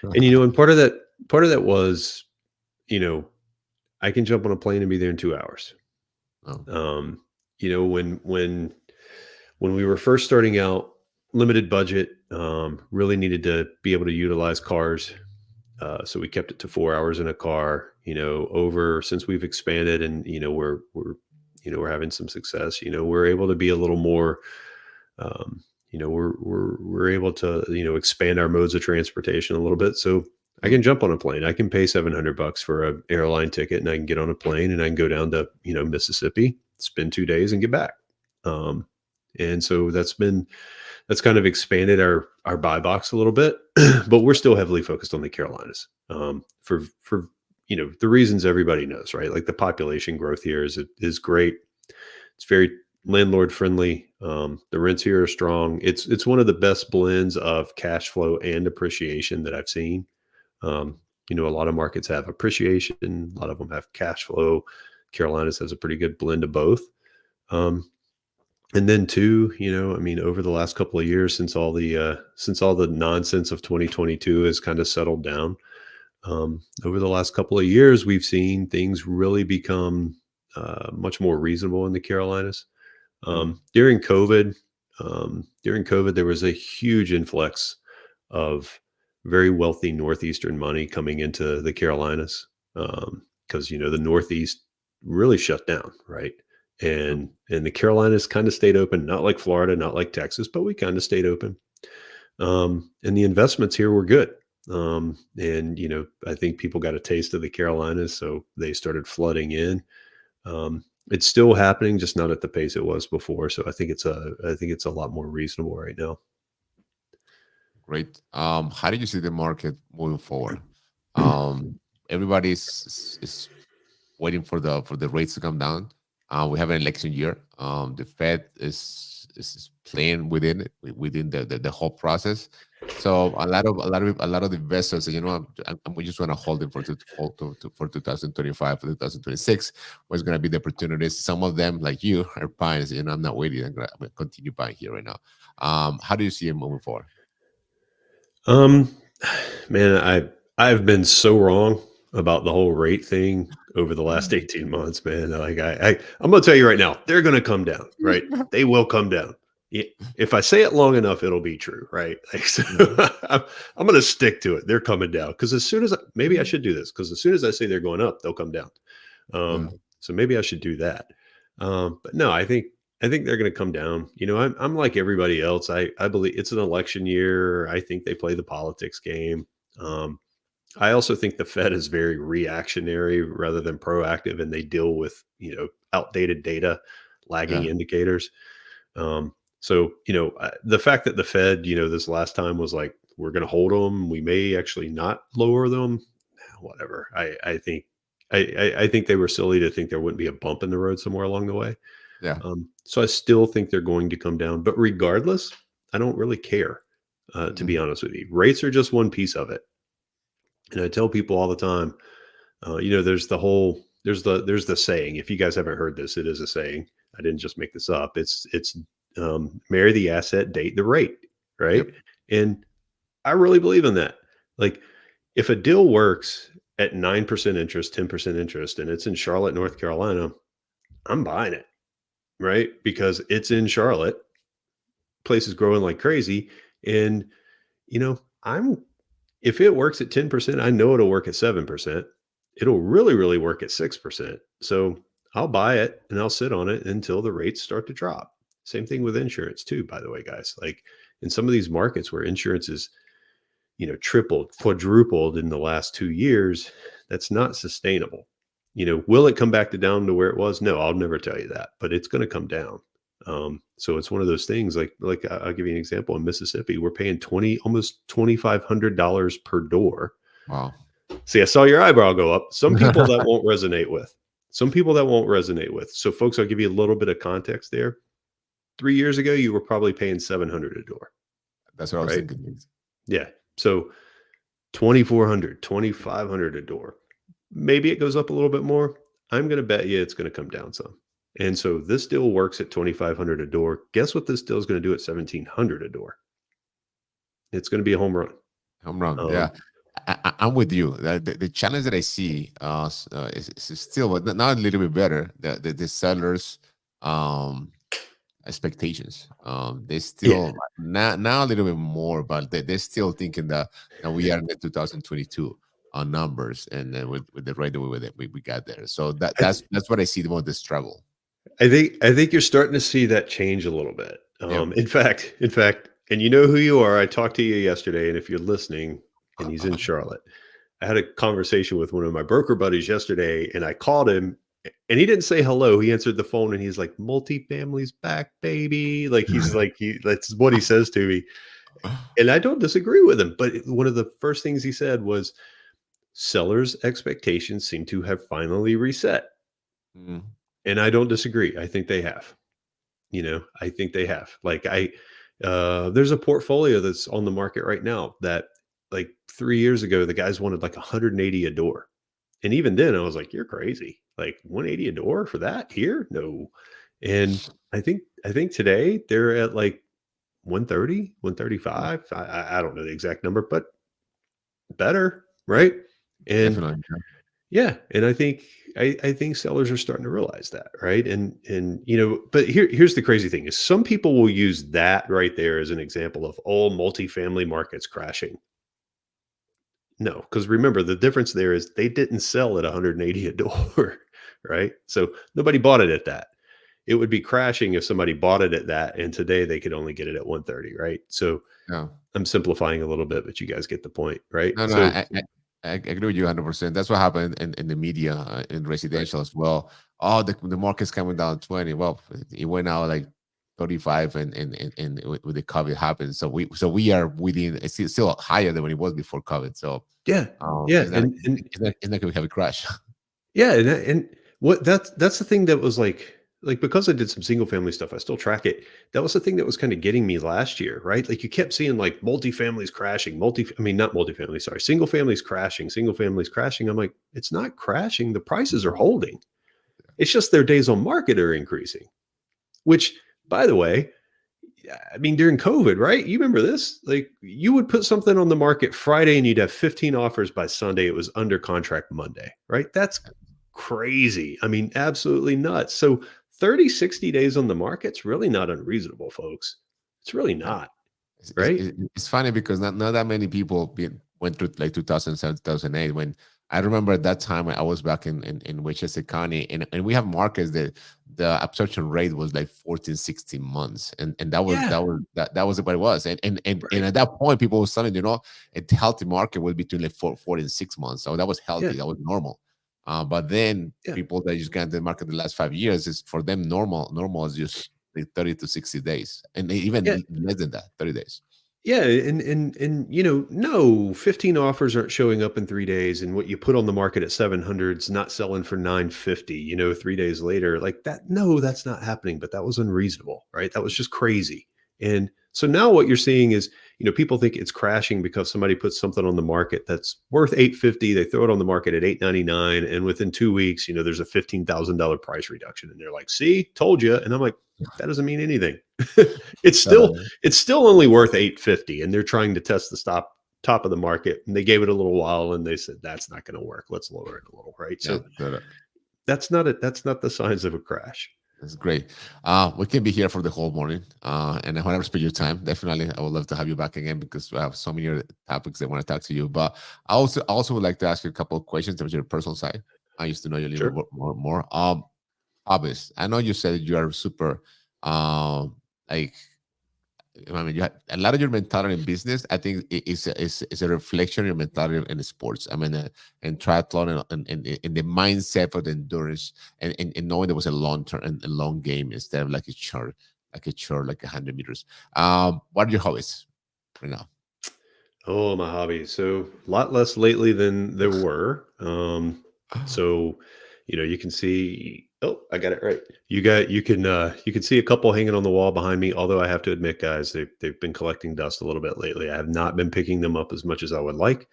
And and part of that was, you know, I can jump on a plane and be there in 2 hours. Oh. Um, when we were first starting out, limited budget, really needed to be able to utilize cars. So we kept it to 4 hours in a car. Over since we've expanded and we're having some success. We're able to be a little more. We're able to expand our modes of transportation a little bit. So I Mm. can jump on a plane. I can pay $700 for an airline ticket, and I can get on a plane and I can go down to Mississippi, spend 2 days, and get back. Um, and so that's kind of expanded our buy box a little bit, but we're still heavily focused on the Carolinas, for the reasons everybody knows, right? Like the population growth here is great. It's very landlord friendly. The rents here are strong. It's one of the best blends of cash flow and appreciation that I've seen. A lot of markets have appreciation, a lot of them have cash flow. Carolinas has a pretty good blend of both. Um, and then too, I mean, over the last couple of years, since all the nonsense of 2022 has kind of settled down, over the last couple of years, we've seen things really become much more reasonable in the Carolinas. Mm. During COVID, there was a huge influx of very wealthy Northeastern money coming into the Carolinas, because the Northeast really shut down, right? True. And the Carolinas kind of stayed open, not like Florida, not like Texas, but we kind of stayed open. And the investments here were good. And I think people got a taste of the Carolinas, so they started flooding in. It's still happening, just not at the pace it was before. So I think it's a lot more reasonable right now. Great. How do you see the market moving forward? Um, everybody's waiting for the rates to come down. We have an election year. The Fed is playing within the whole process. So a lot of the investors say, we just want to hold it for 2025, for 2026. What's going to be the opportunities? Some of them, like you, are buying. Say, I'm not waiting. I'm gonna continue buying here right now. How do you see it moving forward? Um, Man, I've been so wrong about the whole rate thing over the last 18 months, man. Like I'm gonna tell you right now, they're gonna come down, right? They will come down. If I say it long enough, it'll be true, right? Like, so Mhm. I'm gonna stick to it. They're coming down because as soon as maybe I should do this because as soon as I say they're going up, they'll come down. Yeah. So maybe I should do that. But no, I think they're going to come down. I'm like everybody else. I believe it's an election year. I think they play the politics game. Um, I also think the Fed is very reactionary rather than proactive, and they deal with, outdated data, lagging Yeah, indicators. So, the fact that the Fed, this last time was like, we're going to hold them, we may actually not lower them, whatever. I think they were silly to think there wouldn't be a bump in the road somewhere along the way. yeah. So I still think they're going to come down, but regardless, I don't really care. To be Mhm. honest with you, rates are just one piece of it. And I tell people all the time, there's the saying. If you guys haven't heard this, it is a saying. I didn't just make this up. It's marry the asset, date the rate, right? Yep. And I really believe in that. Like, if a deal works at 9% interest, 10% interest, and it's in Charlotte, North Carolina, I'm buying it, right? Because it's in Charlotte, place is growing like crazy, and I'm if it works at 10%, I know it'll work at 7%. It'll really, really work at 6%. So I'll buy it and I'll sit on it until the rates start to drop. Same thing with insurance, too, by the way, guys. Like, in some of these markets where insurance is, tripled, quadrupled in the last 2 years, that's not sustainable. Will it come back to down to where it was? No, I'll never tell you that, but it's going to come down. So it's one of those things. I'll give you an example. In Mississippi, we're paying almost $2,500 per door. Wow. See, I saw your eyebrow go up. Some people that won't resonate with. Some people that won't resonate with. So, folks, I'll give you a little bit of context there. 3 years ago, you were probably paying 700 a door, That's what I was right? thinking. Yeah. So 2,400, 2,500 a door. Maybe it goes up a little bit more. I'm going to bet you it's going to come down some. And so this deal works at 2,500 a door. Guess what this deal is going to do at 1,700 a door? It's going to be a home run. I'm wrong. Um, Yeah, I'm with you. The challenge that I see is still, but not a little bit better. The sellers' um, expectations. They yeah, still now a little bit more, but they're still thinking that we are in the 2022 on numbers, and then with the rate that we got there. So I, that's what I see the most the struggle. I think you're starting to see that change a little bit. Yep. In fact, and you know who you are. I talked to you yesterday, and if you're listening, and he's in Charlotte, I had a conversation with one of my broker buddies yesterday, and I called him, and he didn't say hello. He answered the phone, and he's like, "Multifamily's back, baby." Like, that's what he says to me, and I don't disagree with him. But one of the first things he said was, "Sellers' expectations seem to have finally reset," Mm, and I don't disagree. I think they have. I think they have. There's a portfolio that's on the market right now that, like, 3 years ago, the guys wanted like 180 a door. And even then I was like, you're crazy. Like, 180 a door for that here? No. And I think today they're at like 130, mm, 135. I don't know the exact number, but better, right? And definitely. yeah, and I think sellers are starting to realize that, right? But here's the crazy thing is some people will use that right there as an example of all multifamily markets crashing. No, because remember the difference there is they didn't sell at 180 a door, right? So nobody bought it at that. It would be crashing if somebody bought it at that, and today they could only get it at 130, right? So Yeah. I'm simplifying a little bit, but you guys get the point, right? No, no, So I agree with you 100%. That's what happened in the media, in right. residential as well. Oh, the market's coming down 20. Well, it went out like 35, and with the COVID happened. So we are within. It's still higher than when it was before COVID. So Yeah. Yeah. it's not And it's not gonna have a crash. yeah, and what that's the thing that was like because I did some single family stuff, I still track it. That was the thing that was kind of getting me last year, right? Like, you kept seeing like multifamilies crashing, I mean, not multifamily, sorry, single families crashing, single families crashing. I'm like, it's not crashing. The prices are holding. It's just their days on market are increasing, which, by the way, yeah, I mean, during COVID, right? You remember this? Like, you would put something on the market Friday and you'd have 15 offers by Sunday. It was under contract Monday, right? That's crazy. I mean, absolutely nuts. So 30, 60 days on the market's really not unreasonable, folks. It's really Yeah. not, It's, it's, right? it's it's funny because not that many people went through like 2007, 2008 when I remember at that time when I was back in Westchester County, and we have markets that the absorption rate was like 14, 16 months. And Yeah. that was what it was. And Right. at that point, people were saying, a healthy market was between like 4 and 6 months. So that was Yeah. healthy, that was normal. But then Yeah. people that just got into the market the last 5 years, is for them normal is just like 30 to 60 days. And Yeah. even less than that, 30 days. Yeah, and no, 15 offers aren't showing up in 3 days, and what you put on the market at 700 is not selling for 950, 3 days later. Like that, no, that's not happening, but that was unreasonable, right? That was just crazy. And so now what you're seeing is, people think it's crashing because somebody puts something on the market that's worth 850, they throw it on the market at 899, and within 2 weeks, there's a $15,000 price reduction, and they're like, "See, told you." And I'm like, that doesn't mean anything. it's still Totally. it's still only worth 850, and they're trying to test the top of the market, and they gave it a little while and they said that's not going to work. Let's lower it a little, right? Yeah, So totally. that's not the signs of a crash. That's great. We can be here for the whole morning, and I want to respect your time. Definitely, I would love to have you back again because we have so many other topics I want to talk to you. But I also would like to ask you a couple of questions about your personal side. I used to know you a little Sure. bit more. Hobbies. I know you said you are super, like, I mean, you have a lot of your mentality in business. I think is a reflection of your mentality in the sports. I mean, and triathlon and the mindset of the endurance and knowing there was a long term and a long game instead of like 100 meters. What are your hobbies right now? Oh, my hobby. So a lot less lately than there were. So you can see. Oh, I got it right. You can see a couple hanging on the wall behind me. Although I have to admit, guys, they've been collecting dust a little bit lately. I have not been picking them up as much as I would like.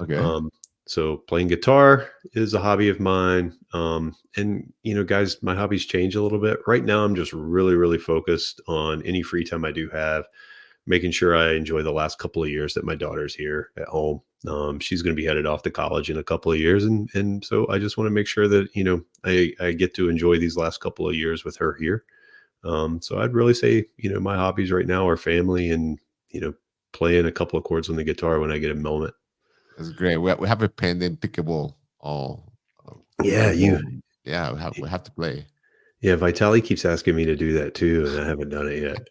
Okay. Um, so playing guitar is a hobby of mine. And guys, my hobbies change a little bit. Right now, I'm just really, really focused on any free time I do have, making sure I enjoy the last couple of years that my daughter's here at home. She's going to be headed off to college in a couple of years, and so I just want to make sure that I get to enjoy these last couple of years with her here. So I'd really say my hobbies right now are family and playing a couple of chords on the guitar when I get a moment. That's great. We have a pending pickable Yeah, pickleball. Yeah, we have to play. yeah. Vitali keeps asking me to do that too, and I haven't done it yet.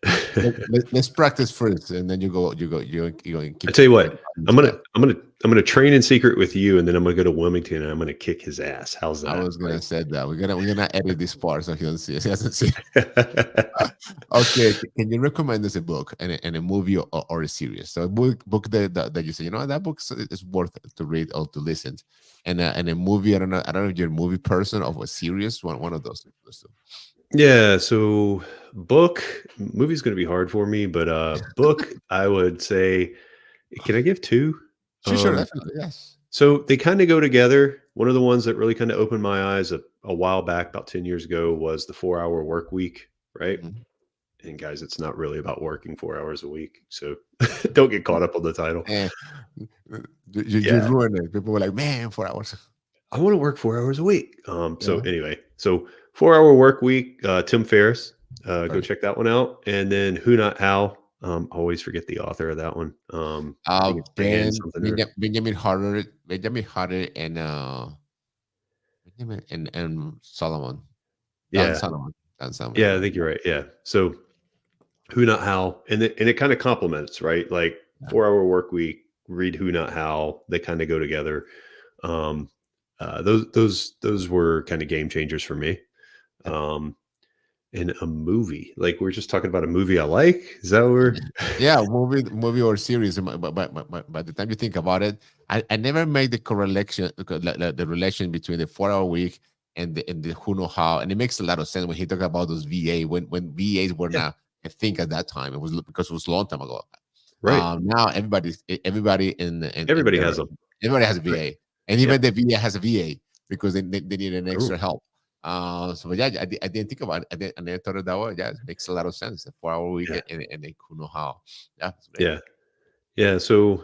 Let's practice first, and then you go and I keep tell you like what, I'm gonna stuff. I'm gonna I'm gonna train in secret with you, and then I'm gonna go to Wilmington and I'm gonna kick his ass. How's I that? was gonna Right? say that we're gonna edit this part so he doesn't see it. He doesn't see. Okay, can you recommend us a book and a movie or a series? So a book that you say, that book is worth it to read or to listen, and a movie. I don't know if you're a movie person or a series. One of those two. Yeah, so book movie's gonna be hard for me, but book I would say, can I give two? Sure, Um, definitely, yes. so they kind of go together. One of the ones that really kind of opened my eyes a while back, about 10 years ago, was the 4 Hour Work Week, right? Mhm. And guys, it's not really about working 4 hours a week. So don't get caught up on the title. And you Yeah. ruined it. People were like, man, 4 hours. I want to work 4 hours a week. So Yeah, anyway, so 4 Hour Work Week, Tim Ferriss, go perfect. check that one out. And then Who Not How. Always forget the author of that one. I think it's Dan something or Benjamin Harder and Solomon. Dan yeah, Solomon. Dan Solomon. yeah. I think you're right. Yeah. So Who Not How, and it kind of complements, right? Like Yeah. 4 Hour Work Week. Read Who Not How. They kind of go together. Um, those were kind of game changers for me. Yeah. Um, in a movie, like we're just talking about a movie I like. Is that where? Yeah, movie or series. But by the time you think about it, I never made the correlation, the relation between the 4 hour week and the who know how, and it makes a lot of sense when he talk about those VA when VAs were Yeah, not a thing at that time. It was because it was a long time ago. right. Now everybody in Everybody their has them. everybody has a Right. VA, and Yeah. even the VA has a VA because they need an Oh, extra help. So but yeah, I didn't think about it. And I thought of that way. Yeah, it makes a lot of sense. The 4 hour week yeah. and they could know how. Yeah, it's great. Yeah. Yeah. So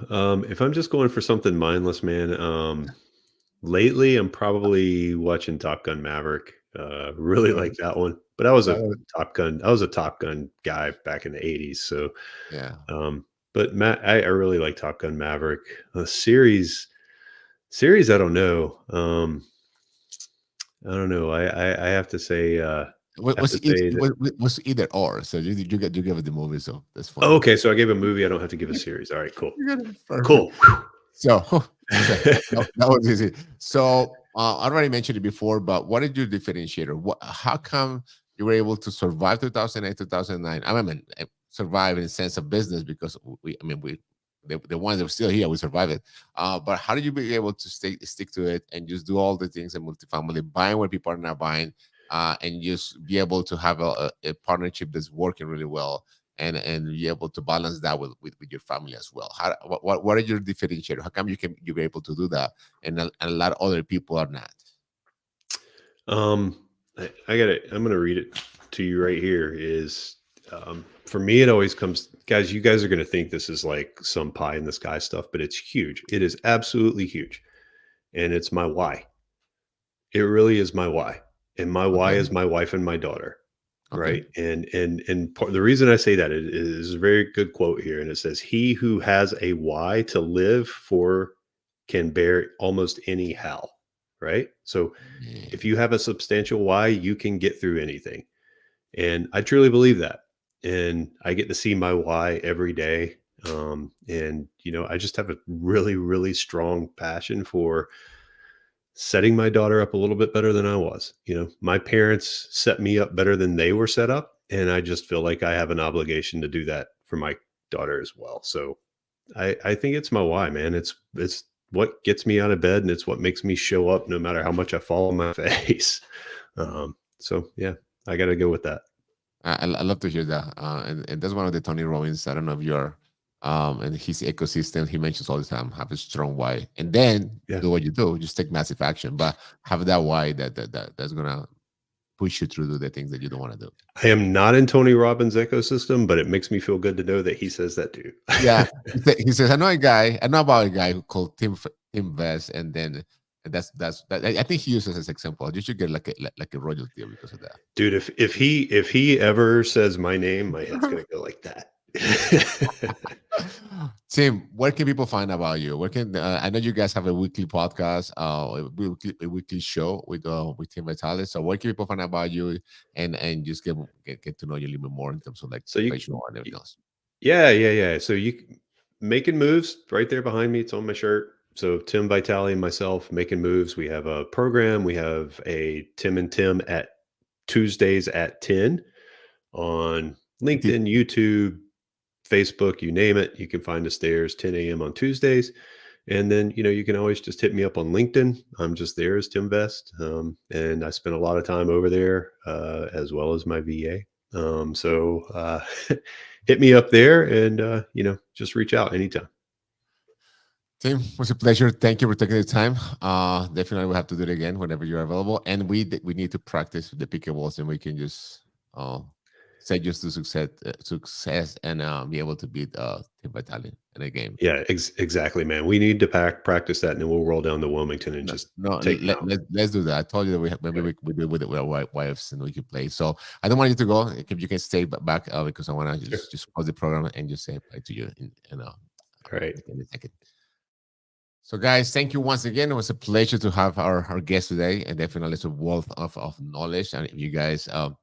if I'm just going for something mindless, man, lately I'm probably watching Top Gun Maverick. Really Okay. like that one. But I was a Top Gun guy back in the 80s. So Yeah. but Matt, I really like Top Gun Maverick. The series Series, I don't know. I don't know. I have to say, have Was to it say that. was either or? So you give it the movie, so that's Oh, funny. okay, so I gave a movie. I don't have to give a series. All right, cool, You got it perfect. cool. Whew. So, so that was easy. So I already mentioned it before, but what is your differentiator? How come you were able to survive 2008, 2009? I mean, survive in the sense of business because the ones that are still here, we survived it. But how did you be able to stick to it and just do all the things in multifamily, buying where people are not buying, and just be able to have a partnership that's working really well? And be able to balance that with your family as well. What are your differentiators? How come you're able to do that and a lot of other people are not? I got it. I'm gonna read it to you right here. Is for me, it always comes, guys. You guys are gonna think this is like some pie in the sky stuff, but it's huge. It is absolutely huge, and it's my why. It really is my why, and my why Okay. is my wife and my daughter, Okay. right? The reason I say that is a very good quote here, and it says, "He who has a why to live for can bear almost any how." Right? So Yeah. if you have a substantial why, you can get through anything. And I truly believe that. And I get to see my why every day. And, I just have a really, really strong passion for setting my daughter up a little bit better than I was. My parents set me up better than they were set up. And I just feel like I have an obligation to do that for my daughter as well. So I think it's my why, man. It's what gets me out of bed and it's what makes me show up no matter how much I fall on my face. So yeah, I gotta go with that. I love to hear that. And that's one of the Tony Robbins. I don't know if you're and his ecosystem, he mentions all the time, have a strong why. And then Yeah. do what you do, just take massive action. But have that why that's gonna push you through to the things that you don't want to do. I am not in Tony Robbins' ecosystem, but it makes me feel good to know that he says that too. Yeah, he says, I know about a guy who called Tim Vest, and then I think he uses as example. You should get like a royalty because of that. Dude, if he ever says my name, my head's gonna go like that. Tim, where can people find about you? Where can I know you guys have a weekly podcast, a weekly show with Tim Vitalis. So where can people find about you and just get to know you a little bit more in terms of like So you professional and everything else? Yeah, yeah, yeah. So making moves right there behind me. It's on my shirt. So Tim Vitale and myself making moves. We have a program. We have a Tim and Tim at Tuesdays at 10 on LinkedIn, YouTube, Facebook, you name it. You can find us there. It's 10 a.m. on Tuesdays. And then, you can always just hit me up on LinkedIn. I'm just there as Tim Vest. And I spend a lot of time over there, as well as my VA. Hit me up there and, just reach out anytime. Tim, it was a pleasure. Thank you for taking the time. Definitely we'll have to do it again whenever you're available. And we need to practice the picables and we can just set just to success and be able to beat Tim Vitale in a game. Yeah, exactly, man. We need to practice that and then we'll roll down to Wilmington and No, just no, take them out. let's do that. I told you that maybe Okay. we do it with our wives and we can play. So I don't want you to go. If you can stay back because I want to Sure. just pause the program and just say bye to you All right. in a second. So, guys, thank you once again. It was a pleasure to have our guest today, and definitely it's a wealth of knowledge. And if you guys are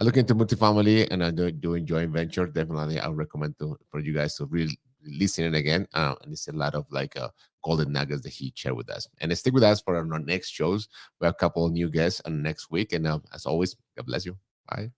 looking into multifamily and are doing joint venture, definitely I would recommend for you guys to really listen in again. And it's a lot of like golden nuggets that he shared with us. And stick with us for our next shows. We have a couple of new guests on next week. And as always, God bless you. Bye.